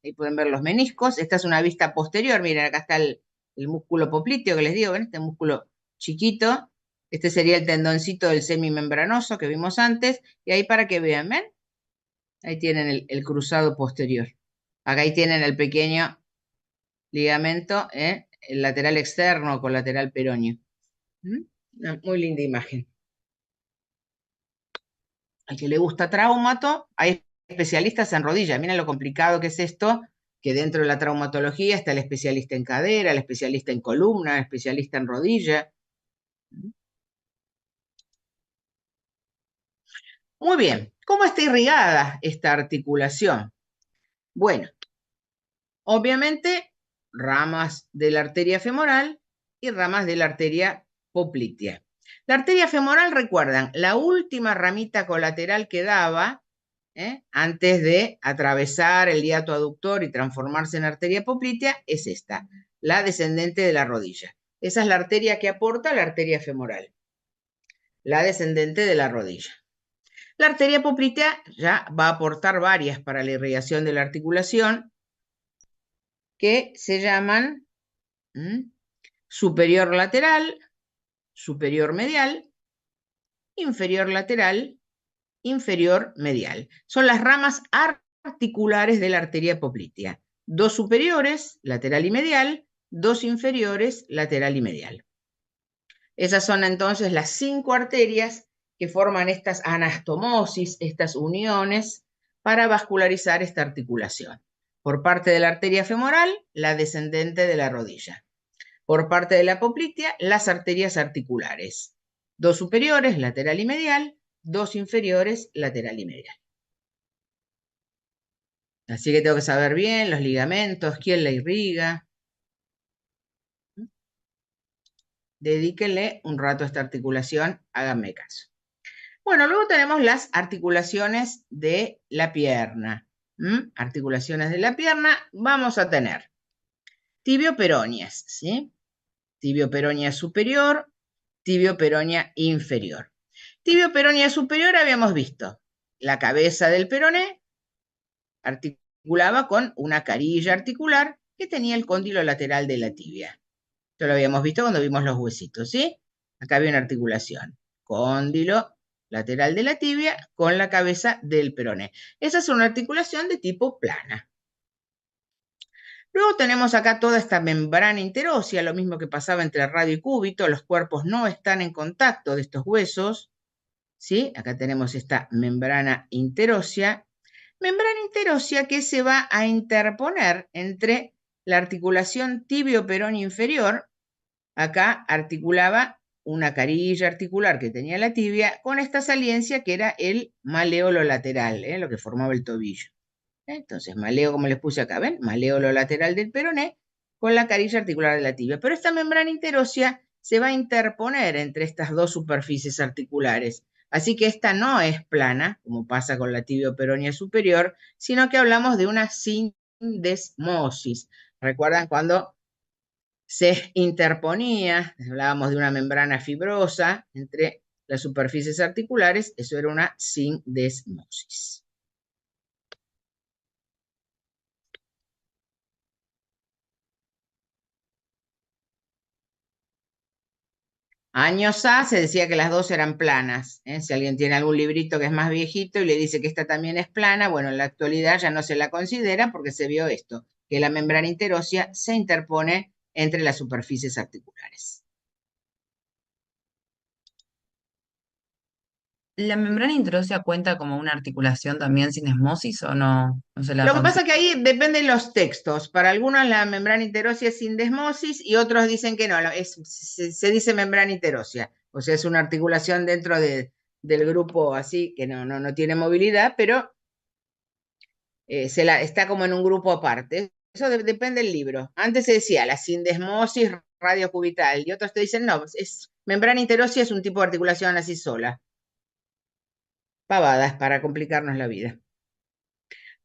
[SPEAKER 2] Ahí pueden ver los meniscos. Esta es una vista posterior. Miren, acá está el músculo popliteo que les digo. ¿Ven? Este músculo chiquito. Este sería el tendoncito del semimembranoso que vimos antes. Y ahí para que vean, ¿ven? Ahí tienen el cruzado posterior. Acá ahí tienen el pequeño ligamento, el lateral externo con lateral peroneo. Una muy linda imagen. Al que le gusta traumato, hay especialistas en rodilla. Miren lo complicado que es esto, que dentro de la traumatología está el especialista en cadera, el especialista en columna, el especialista en rodilla. Muy bien, ¿cómo está irrigada esta articulación? Bueno, obviamente ramas de la arteria femoral y ramas de la arteria poplitea. La arteria femoral, recuerdan, la última ramita colateral que daba, antes de atravesar el hiato aductor y transformarse en arteria poplitea, es esta, la descendente de la rodilla. Esa es la arteria que aporta la arteria femoral, la descendente de la rodilla. La arteria poplitea ya va a aportar varias para la irrigación de la articulación, que se llaman superior lateral, superior medial, inferior lateral, inferior medial. Son las ramas articulares de la arteria poplitea. Dos superiores, lateral y medial, dos inferiores, lateral y medial. Esas son entonces las 5 arterias que forman estas anastomosis, estas uniones, para vascularizar esta articulación. Por parte de la arteria femoral, la descendente de la rodilla. Por parte de la poplitea, las arterias articulares. Dos superiores, lateral y medial, dos inferiores, lateral y medial. Así que tengo que saber bien los ligamentos, quién la irriga. Dedíquenle un rato a esta articulación, háganme caso. Bueno, luego tenemos las articulaciones de la pierna. Articulaciones de la pierna, vamos a tener tibio-peroneas, ¿sí? Tibio-peronea superior, tibio-peronea inferior. Tibio-peronea superior habíamos visto la cabeza del peroné, articulaba con una carilla articular que tenía el cóndilo lateral de la tibia. Esto lo habíamos visto cuando vimos los huesitos, ¿sí? Acá había una articulación. Cóndilo lateral de la tibia con la cabeza del peroné. Esa es una articulación de tipo plana. Luego tenemos acá toda esta membrana interósea, lo mismo que pasaba entre radio y cúbito. Los cuerpos no están en contacto de estos huesos, ¿sí? Acá tenemos esta membrana interósea. Membrana interósea que se va a interponer entre la articulación tibio-peroneo inferior. Acá articulaba una carilla articular que tenía la tibia con esta saliencia que era el maléolo lateral, lo que formaba el tobillo. Entonces, maleo, como les puse acá, ¿ven? Maléolo lateral del peroné con la carilla articular de la tibia. Pero esta membrana interósea se va a interponer entre estas dos superficies articulares. Así que esta no es plana, como pasa con la tibio-peronea superior, sino que hablamos de una sindesmosis. ¿Recuerdan cuando se interponía, hablábamos de una membrana fibrosa entre las superficies articulares? Eso era una sindesmosis. Años A se decía que las dos eran planas. Si alguien tiene algún librito que es más viejito y le dice que esta también es plana, bueno, en la actualidad ya no se la considera porque se vio esto, que la membrana interósea se interpone entre las superficies articulares.
[SPEAKER 3] ¿La membrana interósea cuenta como una articulación también sin esmosis o no? No se la
[SPEAKER 2] Lo que pasa
[SPEAKER 3] considera.
[SPEAKER 2] es que ahí dependen los textos. Para algunos la membrana interósea es sindesmosis y otros dicen que no, se dice membrana interósea. O sea, es una articulación dentro del grupo así, que no tiene movilidad, pero está como en un grupo aparte. Eso depende del libro. Antes se decía la sindesmosis radiocubital y otros te dicen, no, membrana interósea es un tipo de articulación así sola. Pavadas para complicarnos la vida.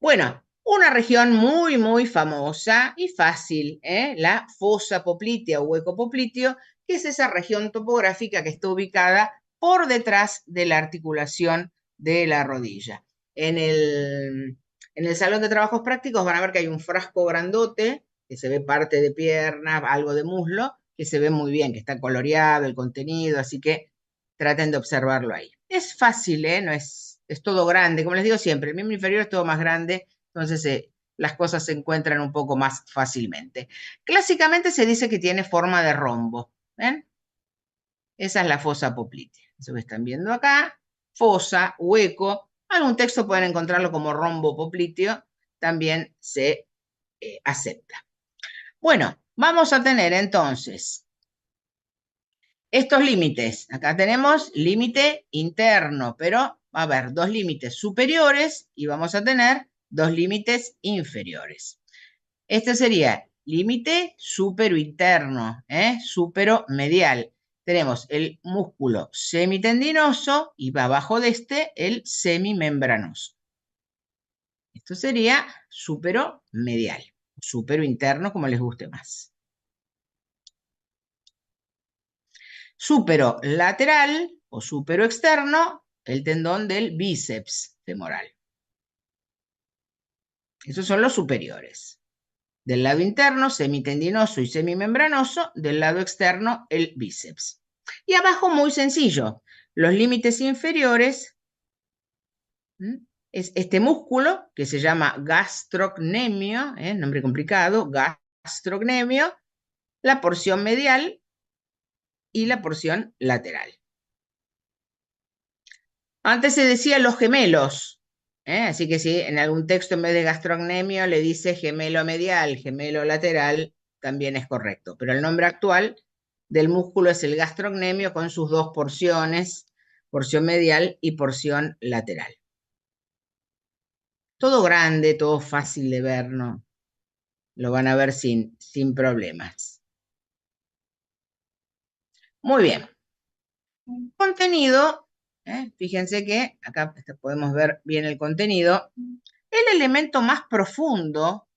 [SPEAKER 2] Bueno, Una región muy, muy famosa y fácil, la fosa poplitea o hueco popliteo, que es esa región topográfica que está ubicada por detrás de la articulación de la rodilla. En el salón de trabajos prácticos van a ver que hay un frasco grandote, que se ve parte de pierna, algo de muslo, que se ve muy bien, que está coloreado el contenido, así que traten de observarlo ahí. Es fácil, no es todo grande, como les digo siempre, el miembro inferior es todo más grande, entonces las cosas se encuentran un poco más fácilmente. Clásicamente se dice que tiene forma de rombo. ¿Ven? Esa es la fosa poplitea. Eso que están viendo acá, fosa, hueco. Algún texto pueden encontrarlo como rombo popliteo, también se acepta. Bueno, vamos a tener entonces estos límites. Acá tenemos límite interno, pero va a haber dos límites superiores y vamos a tener dos límites inferiores. Este sería límite superointerno, superomedial. Tenemos el músculo semitendinoso y abajo de este el semimembranoso. Esto sería superomedial, superointerno, como les guste más. Superolateral o superoexterno, el tendón del bíceps femoral. Esos son los superiores. Del lado interno, semitendinoso y semimembranoso, del lado externo, el bíceps. Y abajo, muy sencillo, los límites inferiores es este músculo que se llama gastrocnemio, nombre complicado, gastrocnemio, la porción medial y la porción lateral. Antes se decía los gemelos, así que si en algún texto en vez de gastrocnemio le dice gemelo medial, gemelo lateral, también es correcto. Pero el nombre actual del músculo es el gastrocnemio con sus dos porciones, porción medial y porción lateral. Todo grande, todo fácil de ver, ¿no? Lo van a ver sin problemas. Muy bien. Contenido, fíjense que acá podemos ver bien el contenido. El elemento más profundo,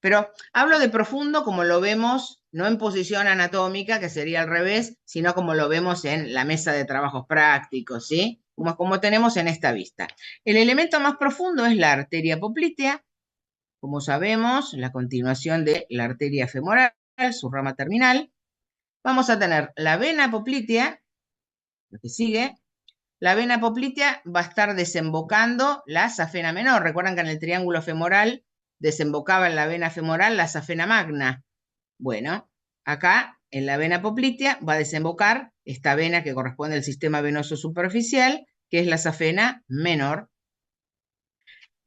[SPEAKER 2] pero hablo de profundo como lo vemos, no en posición anatómica, que sería al revés, sino como lo vemos en la mesa de trabajos prácticos, ¿sí? Como tenemos en esta vista. El elemento más profundo es la arteria poplitea, como sabemos, la continuación de la arteria femoral, su rama terminal. Vamos a tener la vena poplitea, lo que sigue. La vena poplitea va a estar desembocando la safena menor. Recuerdan que en el triángulo femoral desembocaba en la vena femoral la safena magna. Bueno, acá en la vena poplitea va a desembocar esta vena que corresponde al sistema venoso superficial, que es la safena menor.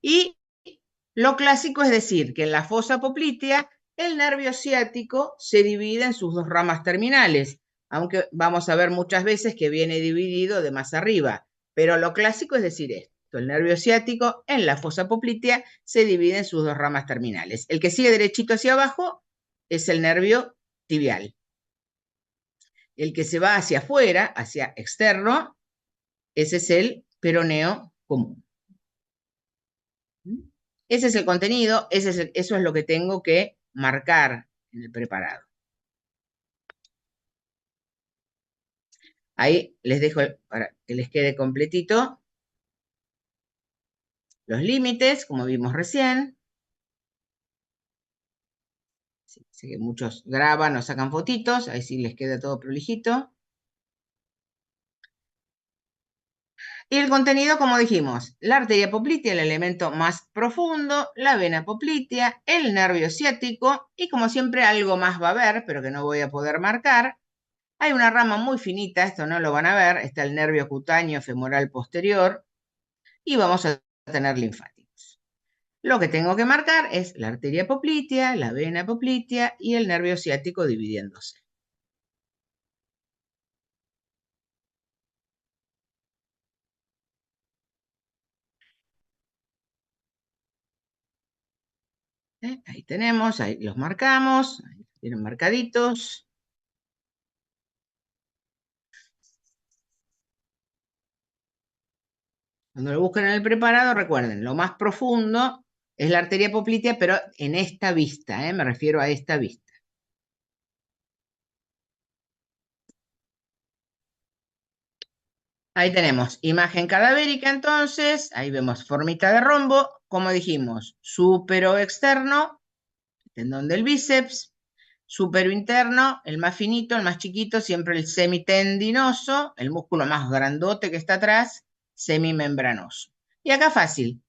[SPEAKER 2] Y lo clásico es decir que en la fosa poplitea el nervio ciático se divide en sus dos ramas terminales, aunque vamos a ver muchas veces que viene dividido de más arriba. Pero lo clásico es decir esto, el nervio ciático en la fosa poplitea se divide en sus dos ramas terminales. El que sigue derechito hacia abajo es el nervio tibial. El que se va hacia afuera, hacia externo, ese es el peroneo común. Ese es el contenido, eso es lo que tengo que marcar en el preparado. Ahí les dejo para que les quede completito los límites, como vimos recién. Sí, sé que muchos graban o sacan fotitos, ahí sí les queda todo prolijito. Y el contenido, como dijimos, la arteria poplitea, el elemento más profundo, la vena poplitea, el nervio ciático y como siempre algo más va a haber, pero que no voy a poder marcar. Hay una rama muy finita, esto no lo van a ver, está el nervio cutáneo femoral posterior y vamos a tener linfáticos. Lo que tengo que marcar es la arteria poplitea, la vena poplitea y el nervio ciático dividiéndose. Ahí tenemos, ahí los marcamos, ahí tienen marcaditos. Cuando lo busquen en el preparado, recuerden, lo más profundo Es la arteria poplitea, pero en esta vista, me refiero a esta vista. Ahí tenemos imagen cadavérica entonces, ahí vemos formita de rombo, como dijimos, súpero externo, tendón del bíceps, súpero interno, el más finito, el más chiquito, siempre el semitendinoso, el músculo más grandote que está atrás, semimembranoso. Y acá fácil,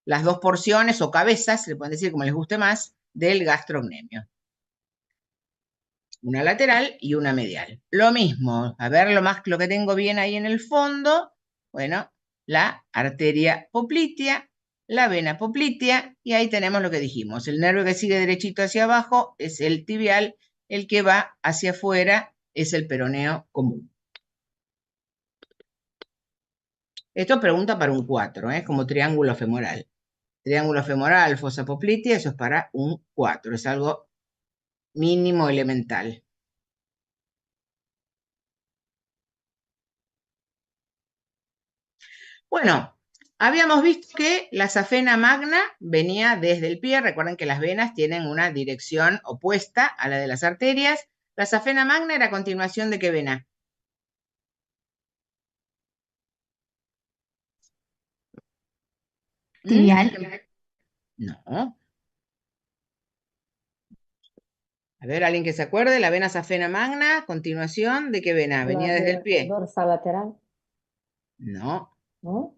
[SPEAKER 2] las dos porciones o cabezas, le pueden decir como les guste más, del gastrocnemio. Una lateral y una medial. Lo mismo, a ver lo que tengo bien ahí en el fondo, bueno, la arteria poplitea, la vena poplitea, y ahí tenemos lo que dijimos. El nervio que sigue derechito hacia abajo es el tibial, el que va hacia afuera es el peroneo común. Esto pregunta para un 4, como triángulo femoral. Triángulo femoral, fosa poplitea, eso es para un 4, es algo mínimo elemental. Bueno, habíamos visto que la safena magna venía desde el pie. Recuerden que las venas tienen una dirección opuesta a la de las arterias. La safena magna era a continuación ¿de qué vena?
[SPEAKER 1] Tibial.
[SPEAKER 2] No. A ver, alguien que se acuerde, la vena safena magna, continuación, ¿de qué vena? Venía desde el pie.
[SPEAKER 4] Dorsal lateral,
[SPEAKER 2] No.
[SPEAKER 4] ¿no?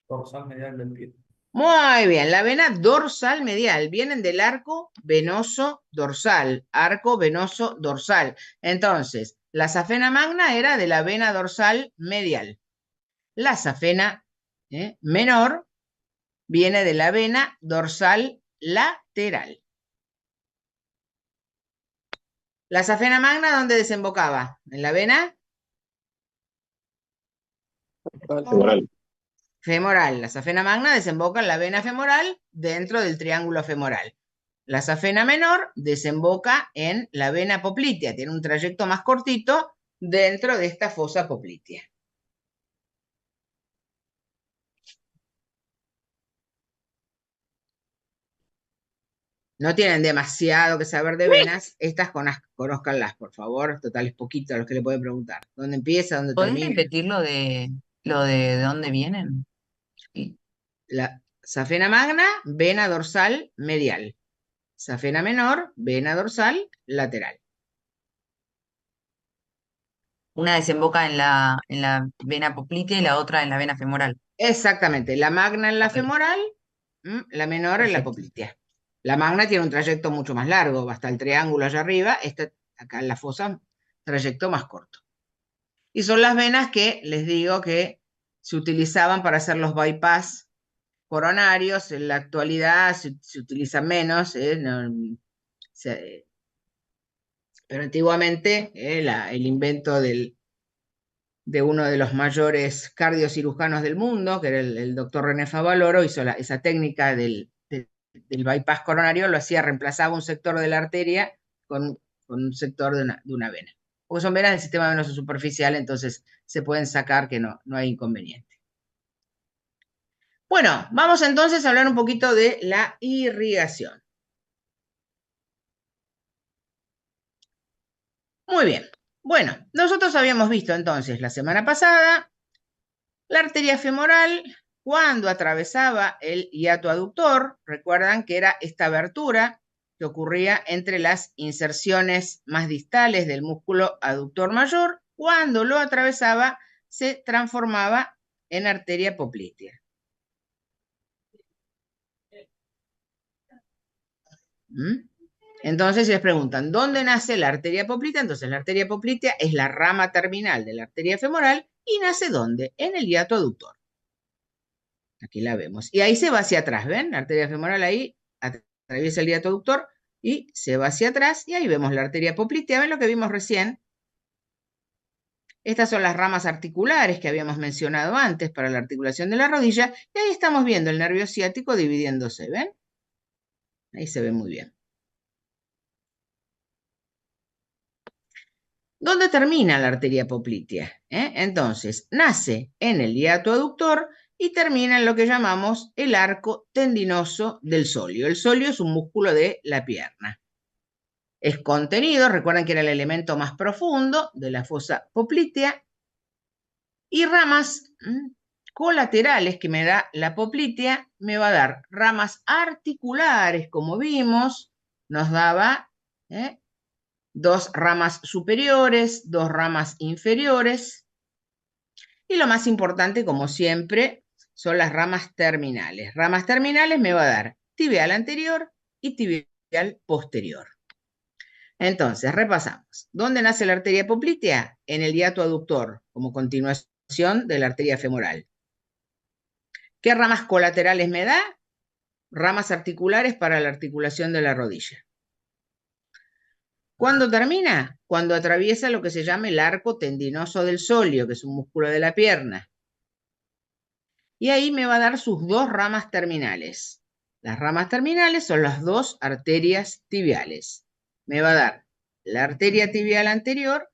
[SPEAKER 10] Dorsal medial del pie.
[SPEAKER 2] Muy bien, la vena dorsal medial, vienen del arco venoso dorsal, arco venoso dorsal. Entonces, la safena magna era de la vena dorsal medial. La safena menor viene de la vena dorsal lateral. La safena magna, ¿dónde desembocaba? ¿En la vena?
[SPEAKER 7] Femoral.
[SPEAKER 2] Femoral. La safena magna desemboca en la vena femoral dentro del triángulo femoral. La safena menor desemboca en la vena poplitea, tiene un trayecto más cortito dentro de esta fosa poplitea. No tienen demasiado que saber de venas, estas conózcanlas, por favor. Total, es poquito a los que le pueden preguntar. ¿Dónde empieza? ¿Dónde
[SPEAKER 3] ¿Podés
[SPEAKER 2] termina?
[SPEAKER 3] repetir lo de dónde vienen? Sí.
[SPEAKER 2] La safena magna, vena dorsal medial. Safena menor, vena dorsal lateral.
[SPEAKER 3] Una desemboca en la vena poplitea y la otra en la vena femoral.
[SPEAKER 2] Exactamente, la magna en la
[SPEAKER 3] Ok,
[SPEAKER 2] femoral, la menor en la
[SPEAKER 3] perfecto.
[SPEAKER 2] poplitea. La magna tiene un trayecto mucho más largo, va hasta el triángulo allá arriba, esta acá en la fosa, trayecto más corto. Y son las venas que les digo que se utilizaban para hacer los bypass coronarios. En la actualidad se utilizan menos, pero antiguamente el invento de uno de los mayores cardiocirujanos del mundo, que era el doctor René Favaloro, hizo esa técnica del bypass coronario, lo hacía, reemplazaba un sector de la arteria con un sector de una vena. Porque son venas del sistema venoso superficial, entonces se pueden sacar que no hay inconveniente. Bueno, vamos entonces a hablar un poquito de la irrigación. Muy bien. Bueno, nosotros habíamos visto entonces la semana pasada la arteria femoral cuando atravesaba el hiato aductor. Recuerdan que era esta abertura que ocurría entre las inserciones más distales del músculo aductor mayor. Cuando lo atravesaba se transformaba en arteria poplitea. Entonces, si les preguntan, ¿dónde nace la arteria poplitea? Entonces, la arteria poplitea es la rama terminal de la arteria femoral y nace ¿dónde? En el hiato aductor. Aquí la vemos. Y ahí se va hacia atrás, ¿ven? La arteria femoral ahí atraviesa el hiato aductor y se va hacia atrás. Y ahí vemos la arteria poplitea. ¿Ven lo que vimos recién? Estas son las ramas articulares que habíamos mencionado antes para la articulación de la rodilla. Y ahí estamos viendo el nervio ciático dividiéndose, ¿ven? Ahí se ve muy bien. ¿Dónde termina la arteria poplitea? Entonces, nace en el hiato aductor y termina en lo que llamamos el arco tendinoso del sóleo. El sóleo es un músculo de la pierna. Es contenido, recuerden que era el elemento más profundo de la fosa poplitea, y ramas colaterales que me da la poplitea, me va a dar ramas articulares, como vimos, nos daba 2 ramas superiores, 2 ramas inferiores, y lo más importante, como siempre, son las ramas terminales. Ramas terminales me va a dar tibial anterior y tibial posterior. Entonces, repasamos. ¿Dónde nace la arteria poplitea? En el hiato aductor, como continuación de la arteria femoral. ¿Qué ramas colaterales me da? Ramas articulares para la articulación de la rodilla. ¿Cuándo termina? Cuando atraviesa lo que se llama el arco tendinoso del sóleo, que es un músculo de la pierna. Y ahí me va a dar sus 2 ramas terminales. Las ramas terminales son las 2 arterias tibiales. Me va a dar la arteria tibial anterior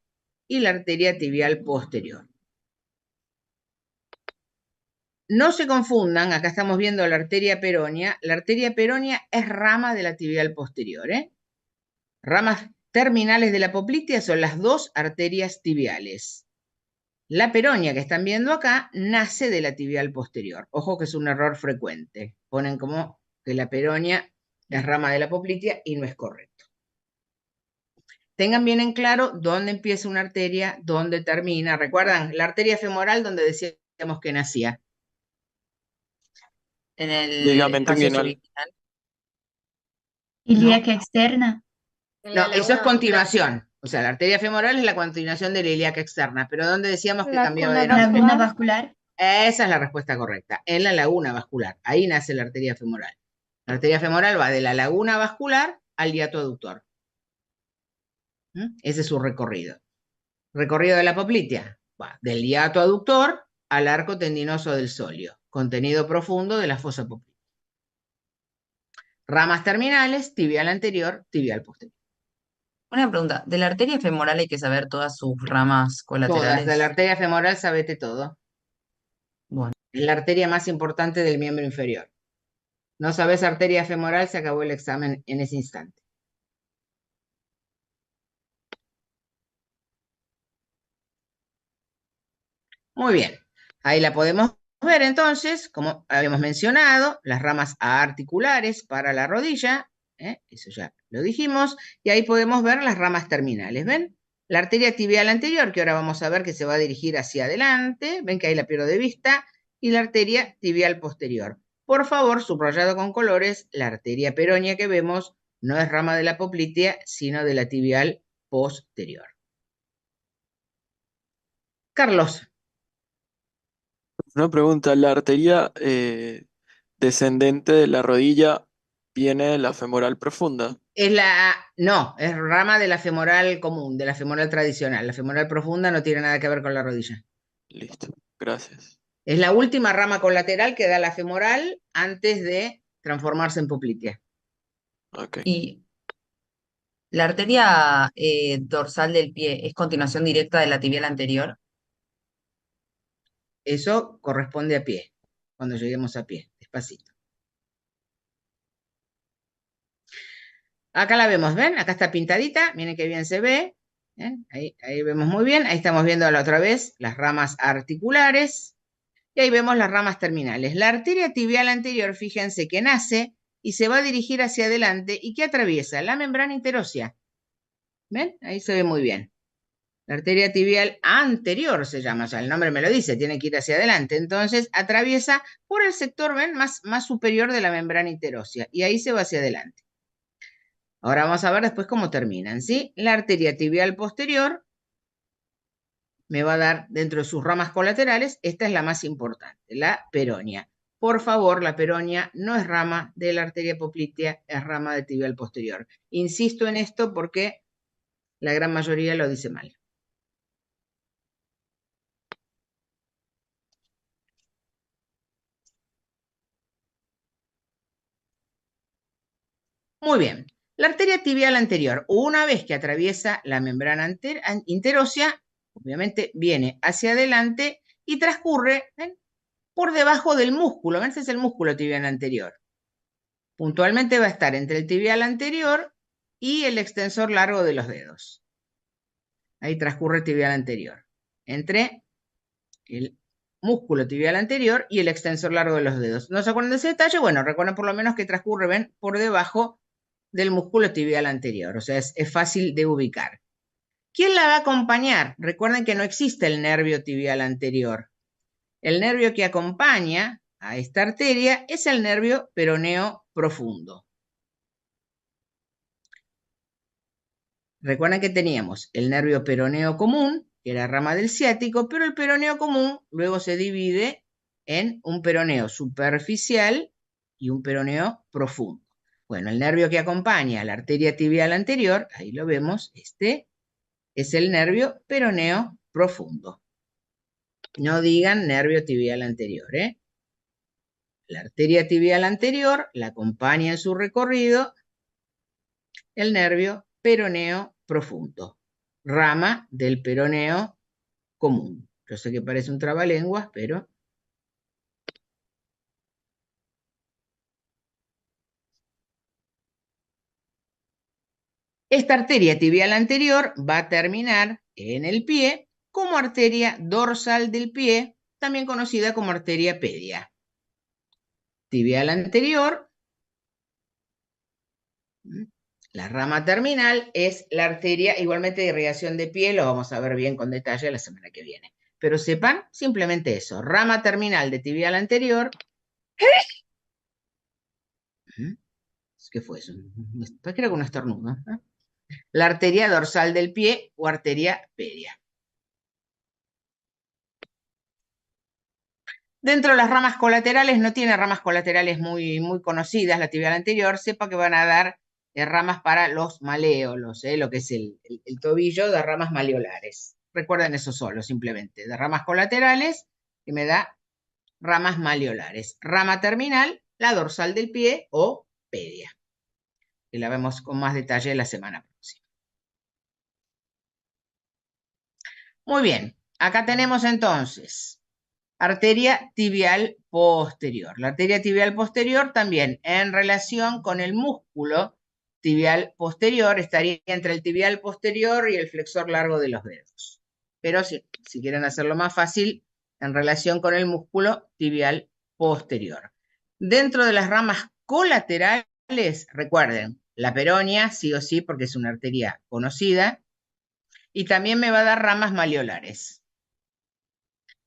[SPEAKER 2] y la arteria tibial posterior. No se confundan, acá estamos viendo la arteria peronea. La arteria peronea es rama de la tibial posterior. Ramas terminales de la poplitea son las 2 arterias tibiales. La peronea que están viendo acá nace de la tibial posterior. Ojo que es un error frecuente. Ponen como que la peronea es rama de la poplitea y no es correcto. Tengan bien en claro dónde empieza una arteria, dónde termina. ¿Recuerdan? La arteria femoral donde decíamos que nacía.
[SPEAKER 3] En el
[SPEAKER 6] Ligamento
[SPEAKER 3] espacio
[SPEAKER 6] inguinal.
[SPEAKER 3] subispinal.
[SPEAKER 1] Ilíaca externa.
[SPEAKER 2] No, eso es continuación. O sea, la arteria femoral es la continuación de la ilíaca externa. Pero ¿dónde decíamos que
[SPEAKER 4] La
[SPEAKER 2] cambiaba
[SPEAKER 4] cuna
[SPEAKER 2] de
[SPEAKER 1] Laguna
[SPEAKER 2] nombre?
[SPEAKER 1] vascular.
[SPEAKER 2] Esa es la respuesta correcta. En la laguna vascular. Ahí nace la arteria femoral. La arteria femoral va de la laguna vascular al hiato aductor. Ese es su recorrido. Recorrido de la poplitea. Va del hiato aductor al arco tendinoso del sóleo. Contenido profundo de la fosa poplitea. Ramas terminales, tibial anterior, tibial posterior.
[SPEAKER 3] Una pregunta, ¿de la arteria femoral hay que saber todas sus ramas
[SPEAKER 2] Todas.
[SPEAKER 3] colaterales?
[SPEAKER 2] De la arteria femoral sabete todo.
[SPEAKER 3] Bueno,
[SPEAKER 2] Es la arteria más importante del miembro inferior. No sabes arteria femoral, se acabó el examen en ese instante. Muy bien. Ahí la podemos ver entonces, como habíamos mencionado, las ramas articulares para la rodilla, eso ya lo dijimos, y ahí podemos ver las ramas terminales, ¿ven? La arteria tibial anterior, que ahora vamos a ver que se va a dirigir hacia adelante, ven que ahí la pierdo de vista, y la arteria tibial posterior. Por favor, subrayado con colores, la arteria peronea que vemos no es rama de la poplitea, sino de la tibial posterior. Carlos.
[SPEAKER 6] Una pregunta, ¿la arteria descendente de la rodilla viene de la femoral profunda?
[SPEAKER 2] No, es rama de la femoral común, de la femoral tradicional. La femoral profunda no tiene nada que ver con la rodilla.
[SPEAKER 6] Listo, gracias.
[SPEAKER 2] Es la última rama colateral que da la femoral antes de transformarse en poplitea.
[SPEAKER 6] Okay.
[SPEAKER 3] y la arteria dorsal del pie es continuación directa de la tibial anterior.
[SPEAKER 2] Eso corresponde a pie, cuando lleguemos a pie, despacito. Acá la vemos, ¿ven? Acá está pintadita, miren qué bien se ve. Ahí vemos muy bien, ahí estamos viendo la otra vez las ramas articulares y ahí vemos las ramas terminales. La arteria tibial anterior, fíjense que nace y se va a dirigir hacia adelante y que atraviesa la membrana interósea. ¿Ven? Ahí se ve muy bien. La arteria tibial anterior se llama, o sea, el nombre me lo dice, tiene que ir hacia adelante. Entonces atraviesa por el sector, ¿ven? Más superior de la membrana interósea y ahí se va hacia adelante. Ahora vamos a ver después cómo terminan, ¿sí? La arteria tibial posterior me va a dar dentro de sus ramas colaterales, esta es la más importante, la peronea. Por favor, la peronea no es rama de la arteria poplitea, es rama de tibial posterior. Insisto en esto porque la gran mayoría lo dice mal. Muy bien. La arteria tibial anterior, una vez que atraviesa la membrana interósea, obviamente viene hacia adelante y transcurre, ¿ven? por debajo del músculo. Este es el músculo tibial anterior. Puntualmente va a estar entre el tibial anterior y el extensor largo de los dedos. Ahí transcurre el tibial anterior. Entre el músculo tibial anterior y el extensor largo de los dedos. ¿No se acuerdan de ese detalle? Bueno, recuerden por lo menos que transcurre, ven, por debajo del músculo tibial anterior. O sea, es fácil de ubicar. ¿Quién la va a acompañar? Recuerden que no existe el nervio tibial anterior. El nervio que acompaña a esta arteria es el nervio peroneo profundo. Recuerden que teníamos el nervio peroneo común, que era rama del ciático, pero el peroneo común luego se divide en un peroneo superficial y un peroneo profundo. Bueno, el nervio que acompaña a la arteria tibial anterior, ahí lo vemos, este es el nervio peroneo profundo. No digan nervio tibial anterior, ¿eh? La arteria tibial anterior la acompaña en su recorrido el nervio peroneo profundo, rama del peroneo común. Yo sé que parece un trabalenguas, pero esta arteria tibial anterior va a terminar en el pie como arteria dorsal del pie, también conocida como arteria pedia. Tibial anterior, la rama terminal es la arteria igualmente de irrigación de pie, lo vamos a ver bien con detalle la semana que viene. Pero sepan simplemente eso, rama terminal de tibial anterior. ¿Qué fue eso? Creo que un estornudo. La arteria dorsal del pie o arteria pedia. Dentro de las ramas colaterales, no tiene ramas colaterales muy conocidas, la tibial anterior, sepa que van a dar ramas para los maleolos, lo que es el tobillo de ramas maleolares. Recuerden eso solo, simplemente, de ramas colaterales, que me da ramas maleolares. Rama terminal, la dorsal del pie o pedia. Y la vemos con más detalle la semana próxima. Muy bien, acá tenemos entonces arteria tibial posterior. La arteria tibial posterior también en relación con el músculo tibial posterior, estaría entre el tibial posterior y el flexor largo de los dedos. Pero si quieren hacerlo más fácil, en relación con el músculo tibial posterior. Dentro de las ramas colaterales, recuerden, la peronea, sí o sí, porque es una arteria conocida, y también me va a dar ramas maleolares.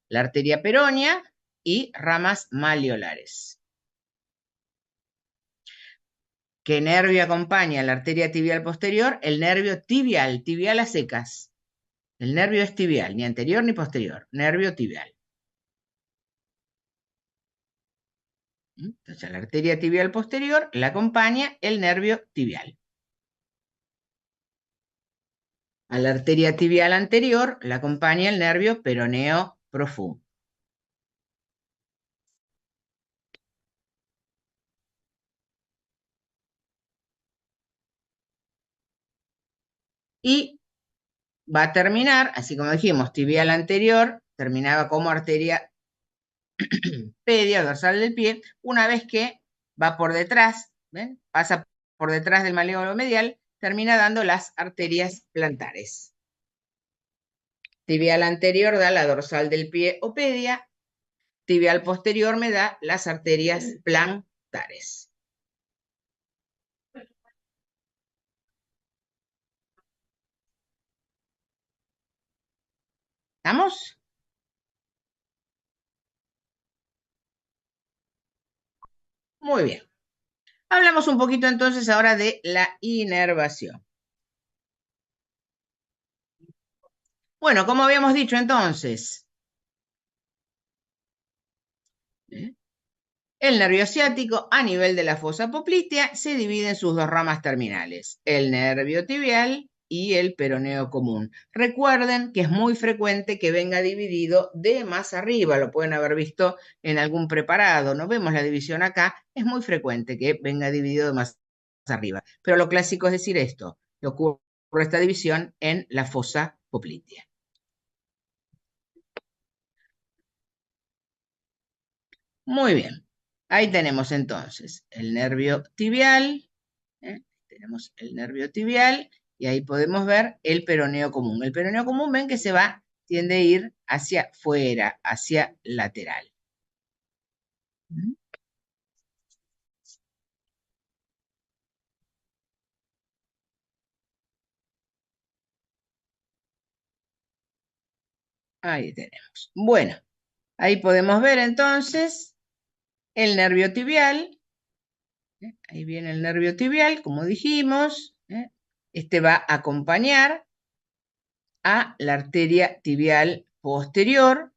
[SPEAKER 2] La arteria peronea y ramas maleolares. ¿Qué nervio acompaña a la arteria tibial posterior? El nervio tibial a secas. El nervio es tibial, ni anterior ni posterior, nervio tibial. Entonces, a la arteria tibial posterior la acompaña el nervio tibial. A la arteria tibial anterior la acompaña el nervio peroneo profundo. Y va a terminar, así como dijimos, tibial anterior, terminaba como arteria pedia, dorsal del pie, una vez que va por detrás, ¿ven? Pasa por detrás del maleolo medial, termina dando las arterias plantares. Tibial anterior da la dorsal del pie o pedia, tibial posterior me da las arterias plantares. ¿Estamos? Muy bien. Hablamos un poquito entonces ahora de la inervación. Bueno, como habíamos dicho entonces, el nervio ciático a nivel de la fosa poplitea se divide en sus dos ramas terminales, el nervio tibial y el peroneo común. Recuerden que es muy frecuente que venga dividido de más arriba, lo pueden haber visto en algún preparado, no vemos la división acá, es muy frecuente que venga dividido de más arriba, pero lo clásico es decir esto, que ocurre esta división en la fosa poplitea. Muy bien. Ahí tenemos entonces el nervio tibial. Tenemos el nervio tibial y ahí podemos ver el peroneo común. El peroneo común, ven que tiende a ir hacia fuera, hacia lateral. ¿Mm? Ahí tenemos. Bueno, ahí podemos ver entonces el nervio tibial. Ahí viene el nervio tibial, como dijimos. Este va a acompañar a la arteria tibial posterior.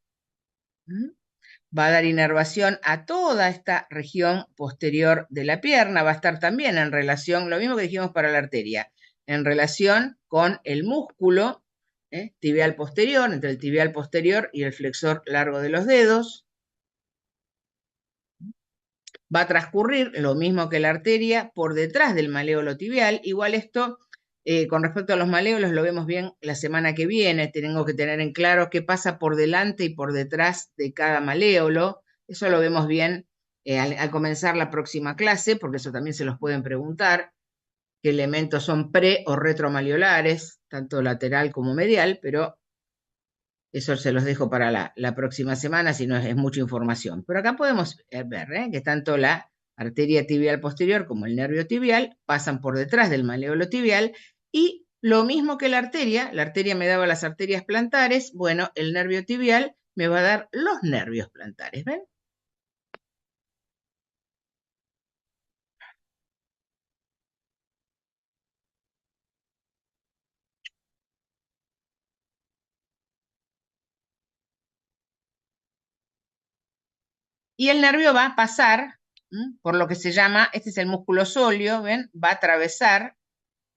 [SPEAKER 2] Va a dar inervación a toda esta región posterior de la pierna. Va a estar también en relación, lo mismo que dijimos para la arteria, en relación con el músculo tibial posterior, entre el tibial posterior y el flexor largo de los dedos. Va a transcurrir lo mismo que la arteria por detrás del maléolo tibial. Igual esto, con respecto a los maléolos, lo vemos bien la semana que viene. Tengo que tener en claro qué pasa por delante y por detrás de cada maléolo. Eso lo vemos bien al comenzar la próxima clase, porque eso también se los pueden preguntar. ¿Qué elementos son pre o retromaleolares, tanto lateral como medial? Pero eso se los dejo para la próxima semana, si no es mucha información. Pero acá podemos ver que tanto la arteria tibial posterior como el nervio tibial pasan por detrás del maléolo tibial y lo mismo que la arteria me daba las arterias plantares, bueno, el nervio tibial me va a dar los nervios plantares, ¿ven? Y el nervio va a pasar por lo que se llama, este es el músculo sóleo, ¿ven? Va a atravesar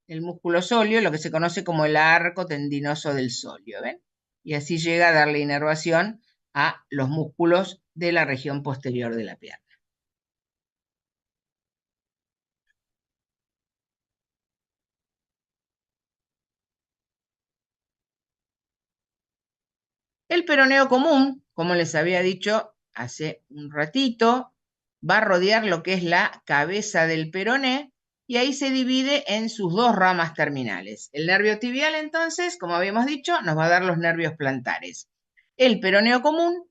[SPEAKER 2] el músculo sóleo, lo que se conoce como el arco tendinoso del sóleo, ¿ven? Y así llega a darle inervación a los músculos de la región posterior de la pierna. El peroneo común, como les había dicho hace un ratito, va a rodear lo que es la cabeza del peroné y ahí se divide en sus dos ramas terminales. El nervio tibial, entonces, como habíamos dicho, nos va a dar los nervios plantares. El peroneo común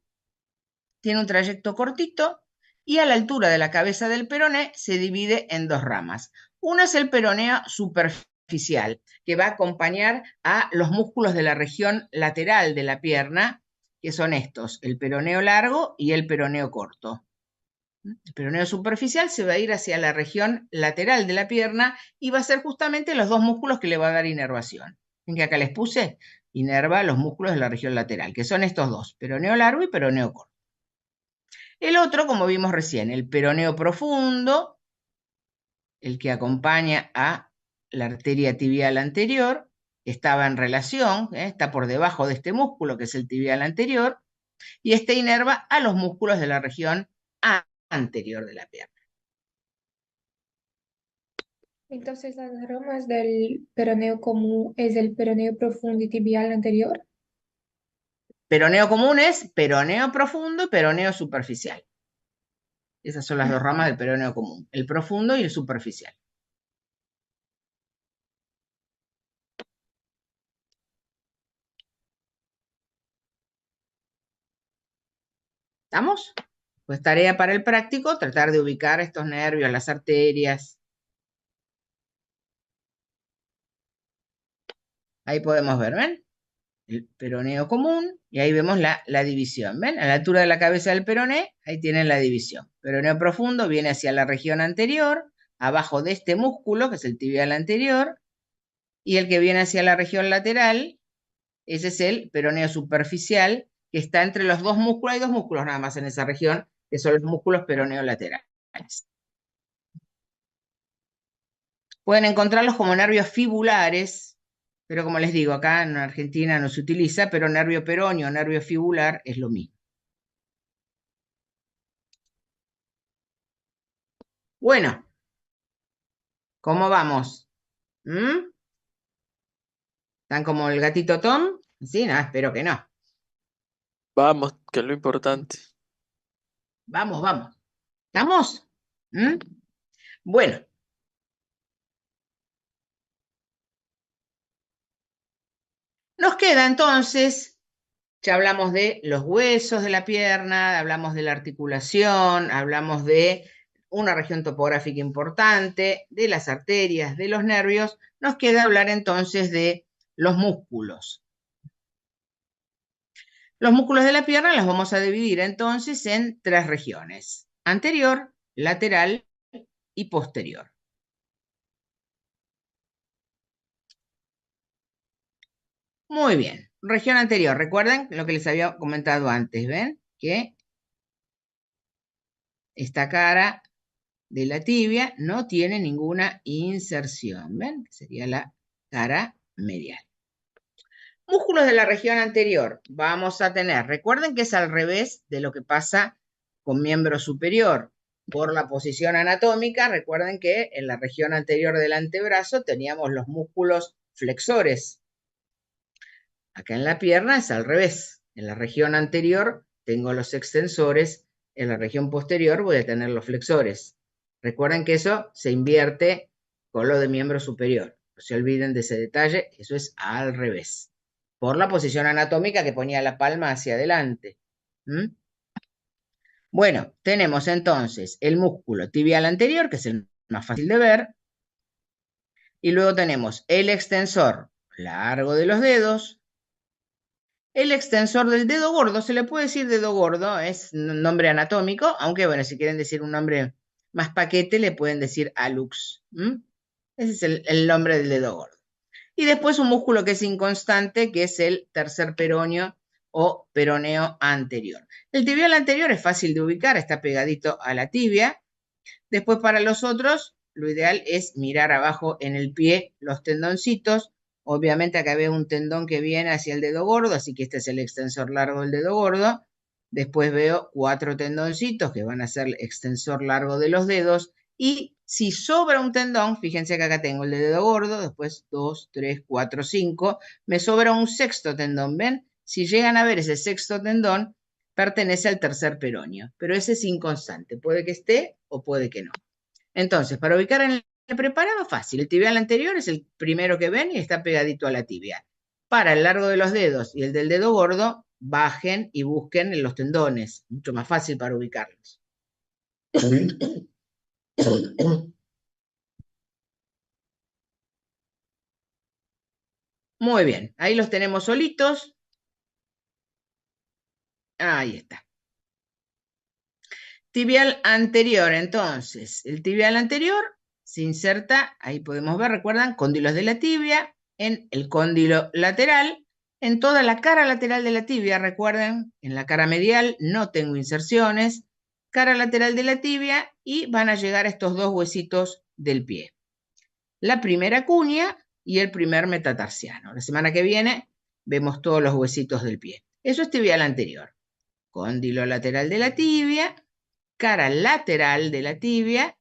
[SPEAKER 2] tiene un trayecto cortito y a la altura de la cabeza del peroné se divide en dos ramas. Una es el peroneo superficial, que va a acompañar a los músculos de la región lateral de la pierna, que son estos, el peroneo largo y el peroneo corto. El peroneo superficial se va a ir hacia la región lateral de la pierna y va a ser justamente los dos músculos que le va a dar inervación. ¿Ven que acá les puse? Inerva los músculos de la región lateral, que son estos dos, peroneo largo y peroneo corto. El otro, como vimos recién, el peroneo profundo, el que acompaña a la arteria tibial anterior, estaba en relación, está por debajo de este músculo, que es el tibial anterior, y este inerva a los músculos de la región anterior de la pierna.
[SPEAKER 10] Entonces, las ramas del peroneo común es el peroneo profundo y tibial anterior.
[SPEAKER 2] Peroneo común es peroneo profundo y peroneo superficial. Esas son las dos ramas del peroneo común, el profundo y el superficial. ¿Estamos? Pues tarea para el práctico, tratar de ubicar estos nervios, las arterias. Ahí podemos ver, ¿ven? El peroneo común, y ahí vemos la división, ¿ven? A la altura de la cabeza del peroné, ahí tienen la división. Peroneo profundo viene hacia la región anterior, abajo de este músculo, que es el tibial anterior, y el que viene hacia la región lateral, ese es el peroneo superficial, que está entre los dos músculos, hay dos músculos nada más en esa región, que son los músculos peroneo laterales. Pueden encontrarlos como nervios fibulares, pero como les digo, acá en Argentina no se utiliza, pero nervio peroneo o nervio fibular es lo mismo. Bueno, ¿cómo vamos? ¿Están como el gatito Tom? Sí, no, espero que no.
[SPEAKER 6] Vamos, que es lo importante.
[SPEAKER 2] Vamos, vamos. ¿Estamos? ¿Mm? Bueno. Nos queda entonces, ya hablamos de los huesos de la pierna, hablamos de la articulación, hablamos de una región topográfica importante, de las arterias, de los nervios. Nos queda hablar entonces de los músculos. Los músculos de la pierna los vamos a dividir entonces en 3 regiones: anterior, lateral y posterior. Muy bien. Región anterior. Recuerden lo que les había comentado antes, ¿ven? Que esta cara de la tibia no tiene ninguna inserción, ¿ven? Sería la cara medial. Músculos de la región anterior. Vamos a tener, recuerden que es al revés de lo que pasa con miembro superior. Por la posición anatómica, recuerden que en la región anterior del antebrazo teníamos los músculos flexores. Acá en la pierna es al revés. En la región anterior tengo los extensores, en la región posterior voy a tener los flexores. Recuerden que eso se invierte con lo de miembro superior. No se olviden de ese detalle, eso es al revés. Por la posición anatómica que ponía la palma hacia adelante. ¿Mm? Bueno, tenemos entonces el músculo tibial anterior, que es el más fácil de ver, y luego tenemos el extensor largo de los dedos. El extensor del dedo gordo, se le puede decir dedo gordo, es un nombre anatómico, aunque bueno, si quieren decir un nombre más paquete, le pueden decir hallux. Ese es el nombre del dedo gordo. Y después un músculo que es inconstante, que es el tercer peroneo o peroneo anterior. El tibial anterior es fácil de ubicar, está pegadito a la tibia. Después para los otros, lo ideal es mirar abajo en el pie los tendoncitos. Obviamente acá veo un tendón que viene hacia el dedo gordo, así que este es el extensor largo del dedo gordo. Después veo 4 tendoncitos que van a ser el extensor largo de los dedos. Y si sobra un tendón, fíjense que acá tengo el de dedo gordo, después 2, 3, 4, 5. Me sobra un sexto tendón, ¿ven? Si llegan a ver ese sexto tendón, pertenece al tercer peroneo, pero ese es inconstante. Puede que esté o puede que no. Entonces, para ubicar en el preparado, fácil. El tibial anterior es el primero que ven y está pegadito a la tibia. Para el largo de los dedos y el del dedo gordo, bajen y busquen en los tendones. Mucho más fácil para ubicarlos. Muy bien, ahí los tenemos solitos. Ahí está. Tibial anterior, entonces. El tibial anterior se inserta, ahí podemos ver, recuerdan, cóndilos de la tibia, en el cóndilo lateral, en toda la cara lateral de la tibia, recuerden, en la cara medial no tengo inserciones, cara lateral de la tibia y van a llegar estos 2 huesitos del pie. La primera cuña y el primer metatarsiano. La semana que viene vemos todos los huesitos del pie. Eso es tibial anterior. Cóndilo lateral de la tibia, cara lateral de la tibia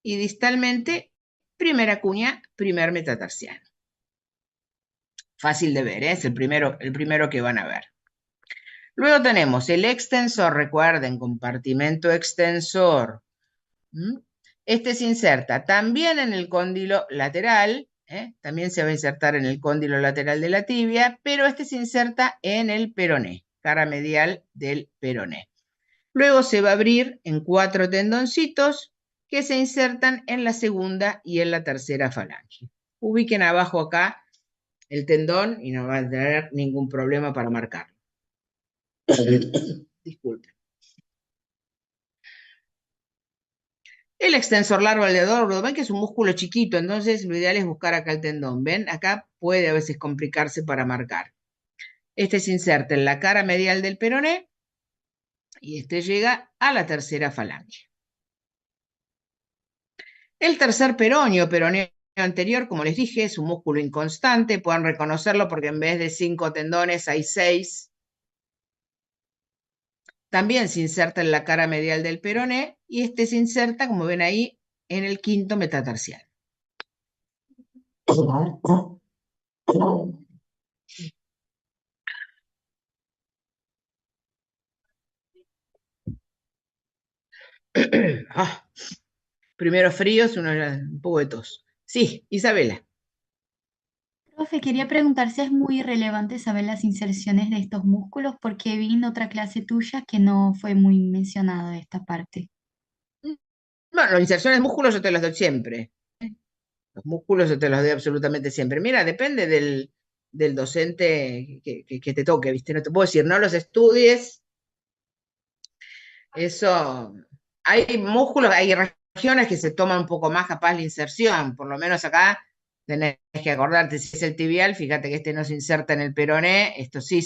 [SPEAKER 2] y distalmente primera cuña, primer metatarsiano. Fácil de ver, ¿eh? Es el primero que van a ver. Luego tenemos el extensor, recuerden, compartimento extensor. Este se inserta también en el cóndilo lateral, también se va a insertar en el cóndilo lateral de la tibia, pero este se inserta en el peroné, cara medial del peroné. Luego se va a abrir en 4 tendoncitos que se insertan en la segunda y en la tercera falange. Ubiquen abajo acá el tendón y no van a tener ningún problema para marcarlo. Disculpen. El extensor largo del dedo gordo, ven que es un músculo chiquito, entonces lo ideal es buscar acá el tendón. ¿Ven? Acá puede a veces complicarse para marcar. Este se inserta en la cara medial del peroné y este llega a la tercera falange. El tercer peroneo anterior, como les dije, es un músculo inconstante. Pueden reconocerlo porque en vez de 5 tendones hay 6. También se inserta en la cara medial del peroné y este se inserta, como ven ahí, en el quinto metatarsiano. Ah, primero fríos, uno ya un poco de tos. Sí, Isabela.
[SPEAKER 1] Profe, quería preguntar si es muy relevante saber las inserciones de estos músculos porque vi en otra clase tuya que no fue muy mencionada esta parte.
[SPEAKER 2] Bueno, las inserciones de músculos yo te las doy siempre. Los músculos yo te los doy absolutamente siempre. Mira, depende del docente que te toque, ¿viste? No te puedo decir, no los estudies. Eso. Hay músculos, hay regiones que se toman un poco más capaz la inserción. Por lo menos acá tenés que acordarte, si es el tibial, fíjate que este no se inserta en el peroné. Estos sí,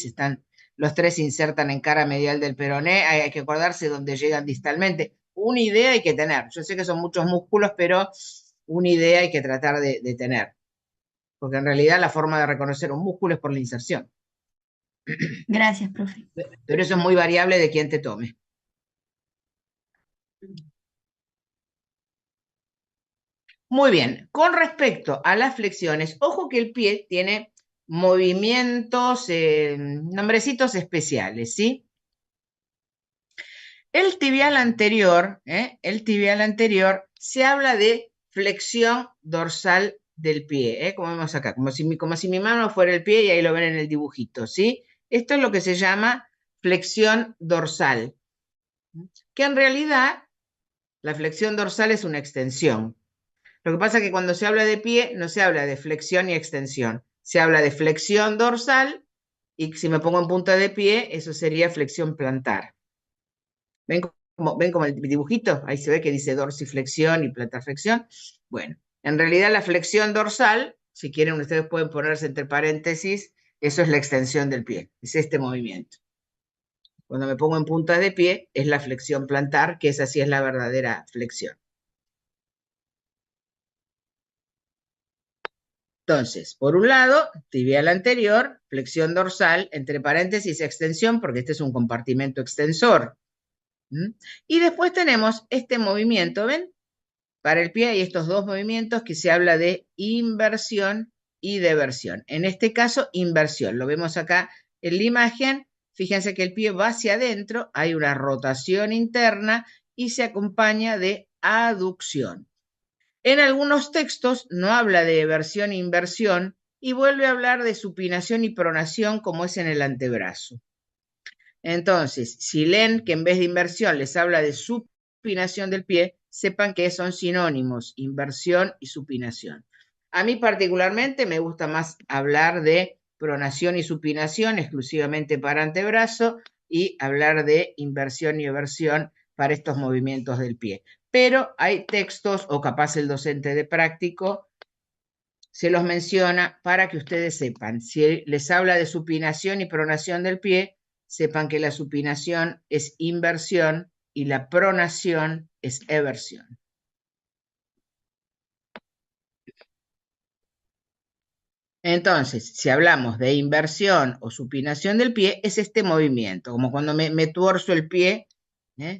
[SPEAKER 2] los tres se insertan en cara medial del peroné. Hay que acordarse dónde llegan distalmente. Una idea hay que tener. Yo sé que son muchos músculos, pero una idea hay que tratar de tener. Porque en realidad la forma de reconocer un músculo es por la inserción.
[SPEAKER 1] Gracias, profe.
[SPEAKER 2] Pero eso es muy variable de quién te tome. Muy bien, con respecto a las flexiones, ojo que el pie tiene movimientos, nombrecitos especiales, ¿sí? El tibial anterior, se habla de flexión dorsal del pie, como vemos acá, como si mi mano fuera el pie y ahí lo ven en el dibujito, ¿sí? Esto es lo que se llama flexión dorsal, que en realidad la flexión dorsal es una extensión. Lo que pasa es que cuando se habla de pie no se habla de flexión y extensión, se habla de flexión dorsal y si me pongo en punta de pie, eso sería flexión plantar. ¿Ven como el dibujito? Ahí se ve que dice dorsiflexión y plantarflexión. Bueno, en realidad la flexión dorsal, si quieren ustedes pueden ponerse entre paréntesis, eso es la extensión del pie, es este movimiento. Cuando me pongo en punta de pie es la flexión plantar, que esa sí es la verdadera flexión. Entonces, por un lado, tibial anterior, flexión dorsal, entre paréntesis, extensión, porque este es un compartimento extensor. Y después tenemos este movimiento, ¿ven? Para el pie hay estos dos movimientos que se habla de inversión y deversión. En este caso, inversión. Lo vemos acá en la imagen. Fíjense que el pie va hacia adentro, hay una rotación interna y se acompaña de aducción. En algunos textos no habla de eversión e inversión y vuelve a hablar de supinación y pronación como es en el antebrazo. Entonces, si leen que en vez de inversión les habla de supinación del pie, sepan que son sinónimos, inversión y supinación. A mí particularmente me gusta más hablar de pronación y supinación exclusivamente para antebrazo y hablar de inversión y eversión para estos movimientos del pie. Pero hay textos, o capaz el docente de práctico se los menciona para que ustedes sepan. Si les habla de supinación y pronación del pie, sepan que la supinación es inversión y la pronación es eversión. Entonces, si hablamos de inversión o supinación del pie, es este movimiento, como cuando me tuerzo el pie,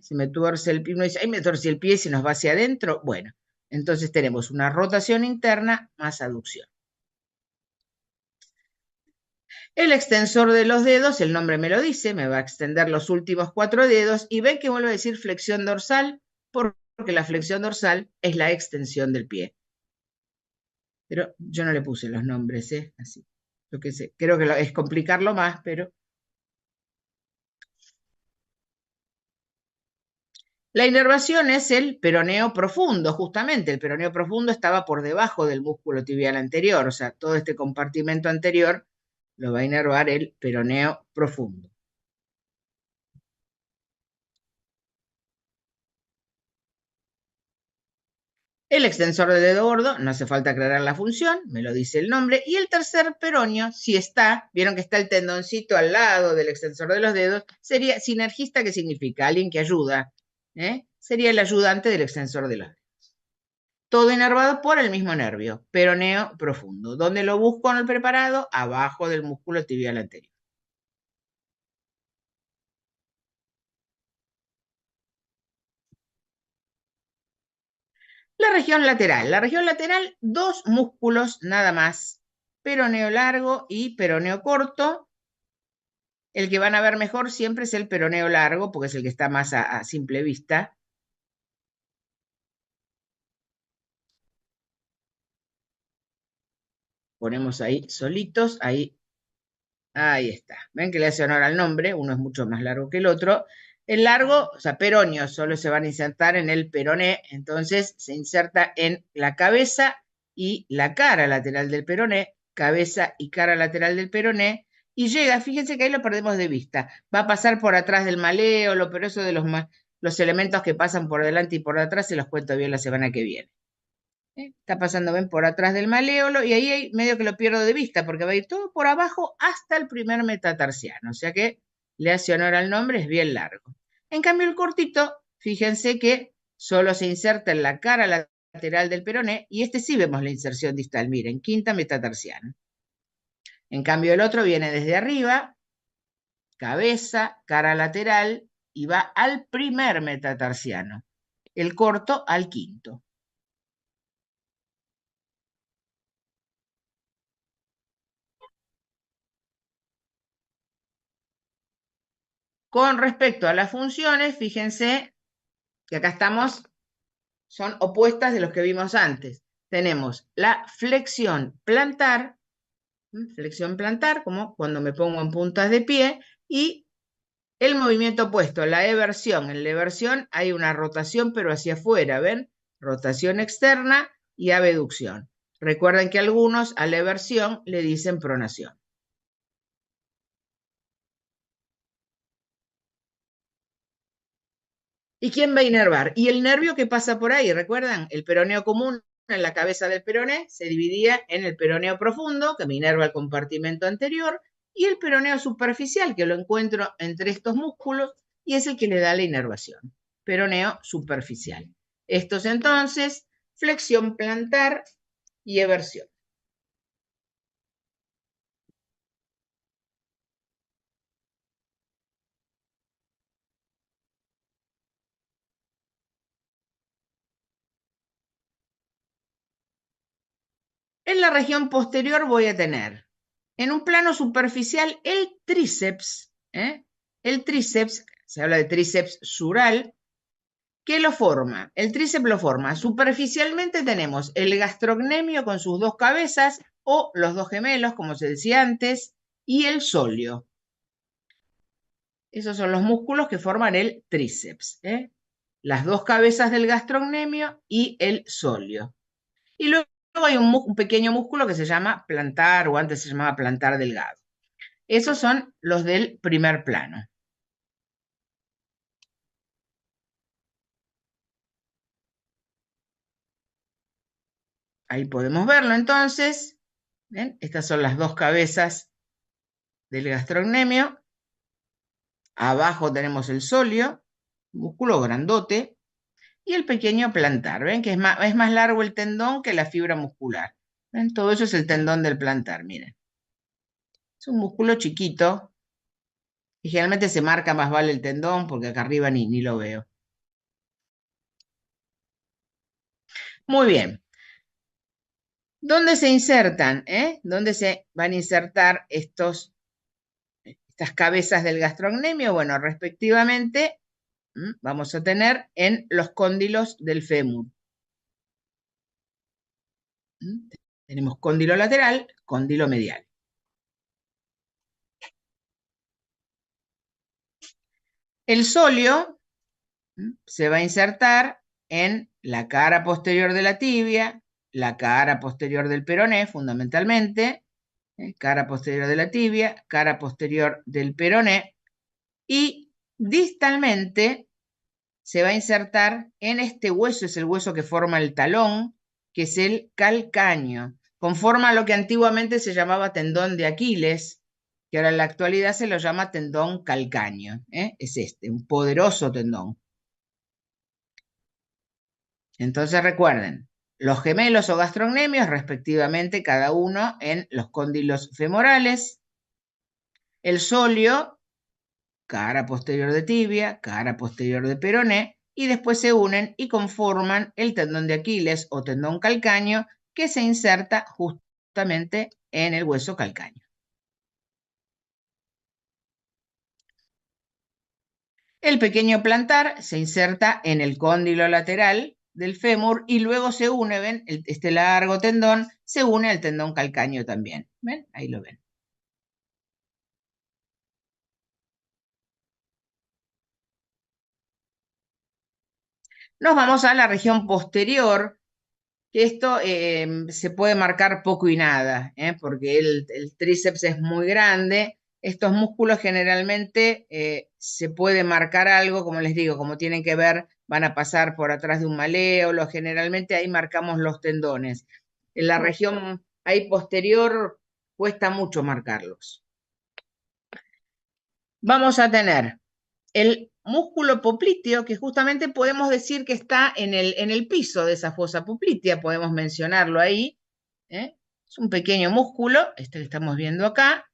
[SPEAKER 2] si me tuerce el pie, uno dice, ay, me torcí el pie, si nos va hacia adentro, bueno, entonces tenemos una rotación interna más aducción. El extensor de los dedos, el nombre me lo dice, me va a extender los últimos 4 dedos y ven que vuelvo a decir flexión dorsal porque la flexión dorsal es la extensión del pie. Pero yo no le puse los nombres, así. Yo qué sé, creo que es complicarlo más, pero... La inervación es el peroneo profundo, justamente. El peroneo profundo estaba por debajo del músculo tibial anterior, o sea, todo este compartimento anterior lo va a inervar el peroneo profundo. El extensor del dedo gordo, no hace falta aclarar la función, me lo dice el nombre. Y el tercer peroneo, si está, vieron que está el tendoncito al lado del extensor de los dedos, sería sinergista, que significa alguien que ayuda. Sería el ayudante del extensor de los dedos. Todo inervado por el mismo nervio, peroneo profundo. ¿Dónde lo busco en el preparado? Abajo del músculo tibial anterior. La región lateral, dos músculos nada más, peroneo largo y peroneo corto. El que van a ver mejor siempre es el peroneo largo, porque es el que está más a simple vista. ponemos ahí solitos, ahí está. ¿Ven que le hace honor al nombre? Uno es mucho más largo que el otro. El largo, o sea, peroneo, solo se van a insertar en el peroné, entonces se inserta en la cabeza y la cara lateral del peroné, cabeza y cara lateral del peroné, y llega, fíjense que ahí lo perdemos de vista, va a pasar por atrás del maléolo, pero eso de los elementos que pasan por delante y por atrás se los cuento bien la semana que viene. Está pasando, ven, por atrás del maléolo, y ahí medio que lo pierdo de vista, porque va a ir todo por abajo hasta el primer metatarsiano, o sea que le hace honor al nombre, es bien largo. En cambio, el cortito, fíjense que solo se inserta en la cara lateral del peroné, y este sí vemos la inserción distal, miren, quinta metatarsiana. En cambio, el otro viene desde arriba, cabeza, cara lateral, y va al primer metatarsiano. El corto al quinto. Con respecto a las funciones, fíjense que acá son opuestas de los que vimos antes. Tenemos la flexión plantar, como cuando me pongo en puntas de pie, y el movimiento opuesto, la eversión. En la eversión hay una rotación, pero hacia afuera, ¿ven? Rotación externa y abducción. Recuerden que algunos a la eversión le dicen pronación. ¿Y quién va a inervar? Y el nervio que pasa por ahí, ¿recuerdan? El peroneo común en la cabeza del peroné se dividía en el peroneo profundo, que me inerva el compartimento anterior, y el peroneo superficial, que lo encuentro entre estos músculos, y es el que le da la inervación. Peroneo superficial. Estos entonces, flexión plantar y eversión. En la región posterior voy a tener, en un plano superficial, el tríceps. El tríceps, se habla de tríceps sural, ¿qué lo forma? El tríceps lo forma. Superficialmente tenemos el gastrocnemio con sus dos cabezas, o los dos gemelos, como se decía antes, y el sóleo. Esos son los músculos que forman el tríceps. Las dos cabezas del gastrocnemio y el sóleo. Y luego hay un pequeño músculo que se llama plantar, o antes se llamaba plantar delgado. Esos son los del primer plano. Ahí podemos verlo entonces. ¿Ven? Estas son las dos cabezas del gastrocnemio. Abajo tenemos el sóleo, músculo grandote, y el pequeño plantar. ¿Ven? Que es más largo el tendón que la fibra muscular. ¿Ven? Todo eso es el tendón del plantar, miren. Es un músculo chiquito. Y generalmente se marca más vale el tendón, porque acá arriba ni lo veo. Muy bien. ¿Dónde se insertan? ¿Dónde se van a insertar estas cabezas del gastrocnemio? Bueno, respectivamente, vamos a tener en los cóndilos del fémur. Tenemos cóndilo lateral, cóndilo medial. El sóleo se va a insertar en la cara posterior de la tibia, la cara posterior del peroné, fundamentalmente, cara posterior de la tibia, cara posterior del peroné, y distalmente se va a insertar en este hueso, es el hueso que forma el talón, que es el calcáneo, conforma lo que antiguamente se llamaba tendón de Aquiles, que ahora en la actualidad se lo llama tendón calcáneo. Es un poderoso tendón. Entonces recuerden, los gemelos o gastrocnemios, respectivamente, cada uno en los cóndilos femorales, el sóleo, cara posterior de tibia, cara posterior de peroné, y después se unen y conforman el tendón de Aquiles o tendón calcáneo, que se inserta justamente en el hueso calcáneo. El pequeño plantar se inserta en el cóndilo lateral, del fémur y luego se une, ¿ven? Este largo tendón se une al tendón calcáneo también. ¿Ven? Ahí lo ven. Nos vamos a la región posterior, que esto se puede marcar poco y nada, porque el tríceps es muy grande. Estos músculos generalmente se puede marcar algo, como les digo, como tienen que ver, van a pasar por atrás de un maléolo, generalmente ahí marcamos los tendones. En la región ahí posterior cuesta mucho marcarlos. Vamos a tener el músculo popliteo, que justamente podemos decir que está en el piso de esa fosa poplitea, podemos mencionarlo ahí. Es un pequeño músculo, este que estamos viendo acá.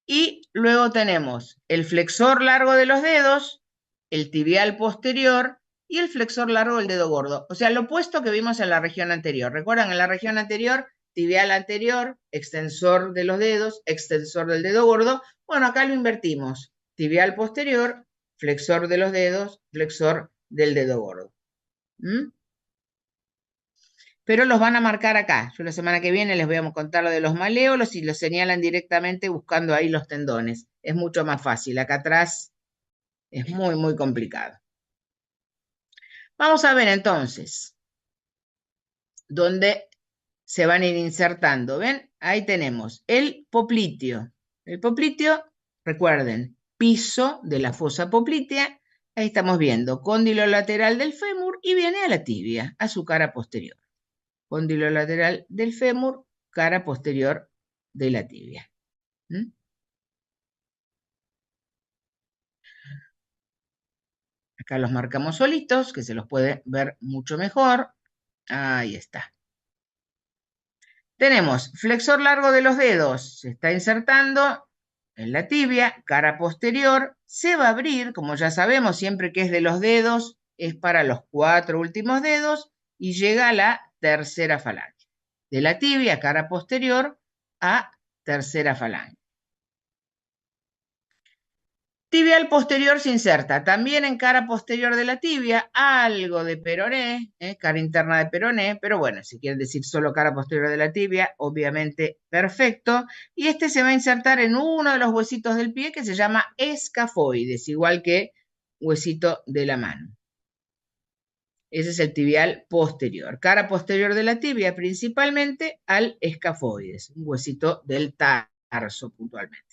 [SPEAKER 2] Y luego tenemos el flexor largo de los dedos, el tibial posterior y el flexor largo del dedo gordo. O sea, lo opuesto que vimos en la región anterior. ¿Recuerdan? En la región anterior, tibial anterior, extensor de los dedos, extensor del dedo gordo. Bueno, acá lo invertimos. Tibial posterior, flexor de los dedos, flexor del dedo gordo. Pero los van a marcar acá. Yo la semana que viene les voy a contar lo de los maléolos y los señalan directamente buscando ahí los tendones. Es mucho más fácil. Acá atrás es muy, muy complicado. Vamos a ver entonces dónde se van a ir insertando. ¿Ven? Ahí tenemos el popliteo. El popliteo, recuerden, piso de la fosa poplitea. Ahí estamos viendo cóndilo lateral del fémur y viene a la tibia, a su cara posterior. Cóndilo lateral del fémur, cara posterior de la tibia. Acá los marcamos solitos, que se los puede ver mucho mejor. Ahí está. Tenemos flexor largo de los dedos, se está insertando en la tibia, cara posterior, se va a abrir, como ya sabemos, siempre que es de los dedos, es para los 4 últimos dedos y llega a la tercera falange. De la tibia, cara posterior, a tercera falange. Tibial posterior se inserta también en cara posterior de la tibia, algo de peroné, cara interna de peroné, pero bueno, si quieren decir solo cara posterior de la tibia, obviamente perfecto. Y este se va a insertar en uno de los huesitos del pie que se llama escafoides, igual que huesito de la mano. Ese es el tibial posterior. Cara posterior de la tibia principalmente al escafoides, un huesito del tarso puntualmente.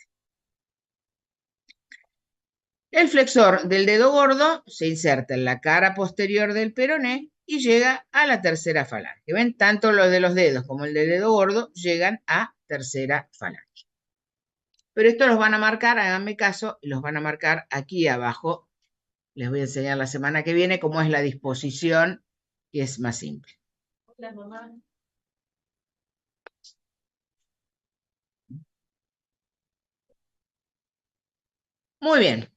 [SPEAKER 2] El flexor del dedo gordo se inserta en la cara posterior del peroné y llega a la tercera falange. ¿Ven? Tanto los de los dedos como el del dedo gordo llegan a tercera falange. Pero esto los van a marcar, háganme caso, los van a marcar aquí abajo. Les voy a enseñar la semana que viene cómo es la disposición, que es más simple. Hola, mamá. Muy bien.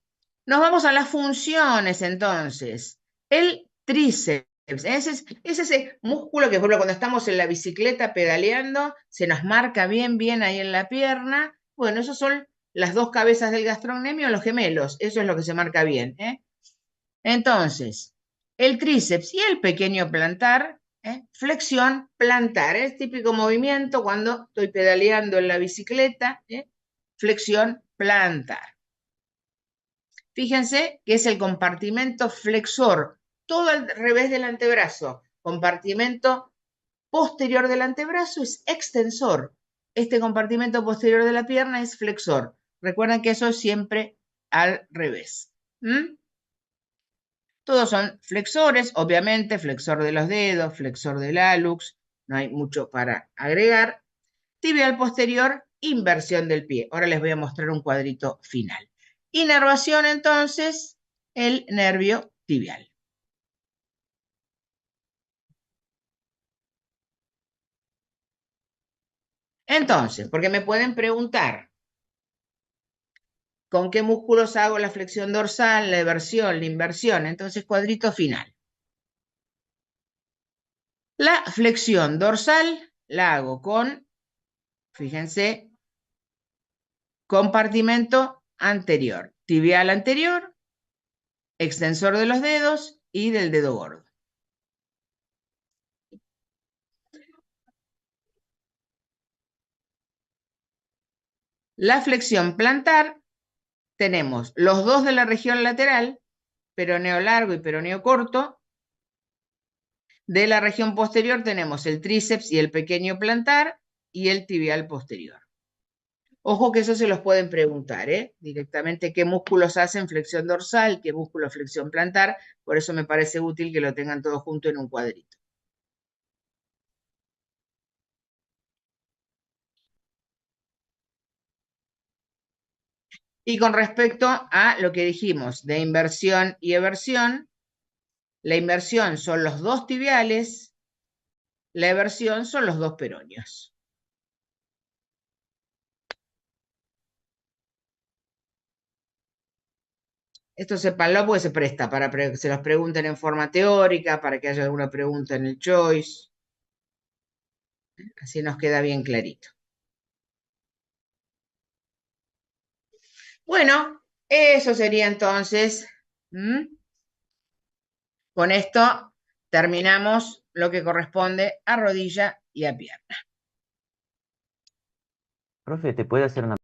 [SPEAKER 2] Nos vamos a las funciones entonces. El tríceps, es ese músculo que, por ejemplo, cuando estamos en la bicicleta pedaleando, se nos marca bien ahí en la pierna. Bueno, esos son las dos cabezas del gastrocnemio, los gemelos. Eso es lo que se marca bien. Entonces, el tríceps y el pequeño plantar, flexión plantar. Es típico movimiento cuando estoy pedaleando en la bicicleta, flexión plantar. Fíjense que es el compartimento flexor, todo al revés del antebrazo. Compartimento posterior del antebrazo es extensor. Este compartimento posterior de la pierna es flexor. Recuerden que eso es siempre al revés. Todos son flexores, obviamente, flexor de los dedos, flexor del hallux, no hay mucho para agregar. Tibial posterior, inversión del pie. Ahora les voy a mostrar un cuadrito final. Inervación, entonces, el nervio tibial. Entonces, porque me pueden preguntar, ¿con qué músculos hago la flexión dorsal, la eversión, la inversión? Entonces, cuadrito final. La flexión dorsal la hago con, fíjense, compartimento anterior, tibial anterior, extensor de los dedos y del dedo gordo. La flexión plantar, tenemos los dos de la región lateral, peroneo largo y peroneo corto. De la región posterior tenemos el tríceps y el pequeño plantar y el tibial posterior. Ojo que eso se los pueden preguntar, directamente qué músculos hacen flexión dorsal, qué músculo flexión plantar, por eso me parece útil que lo tengan todo junto en un cuadrito. Y con respecto a lo que dijimos de inversión y eversión, la inversión son los dos tibiales, la eversión son los dos peroneos. Esto sépanlo porque se presta para que se los pregunten en forma teórica, para que haya alguna pregunta en el choice. Así nos queda bien clarito. Bueno, eso sería entonces. Con esto terminamos lo que corresponde a rodilla y a pierna.
[SPEAKER 8] Profe, ¿te puede hacer una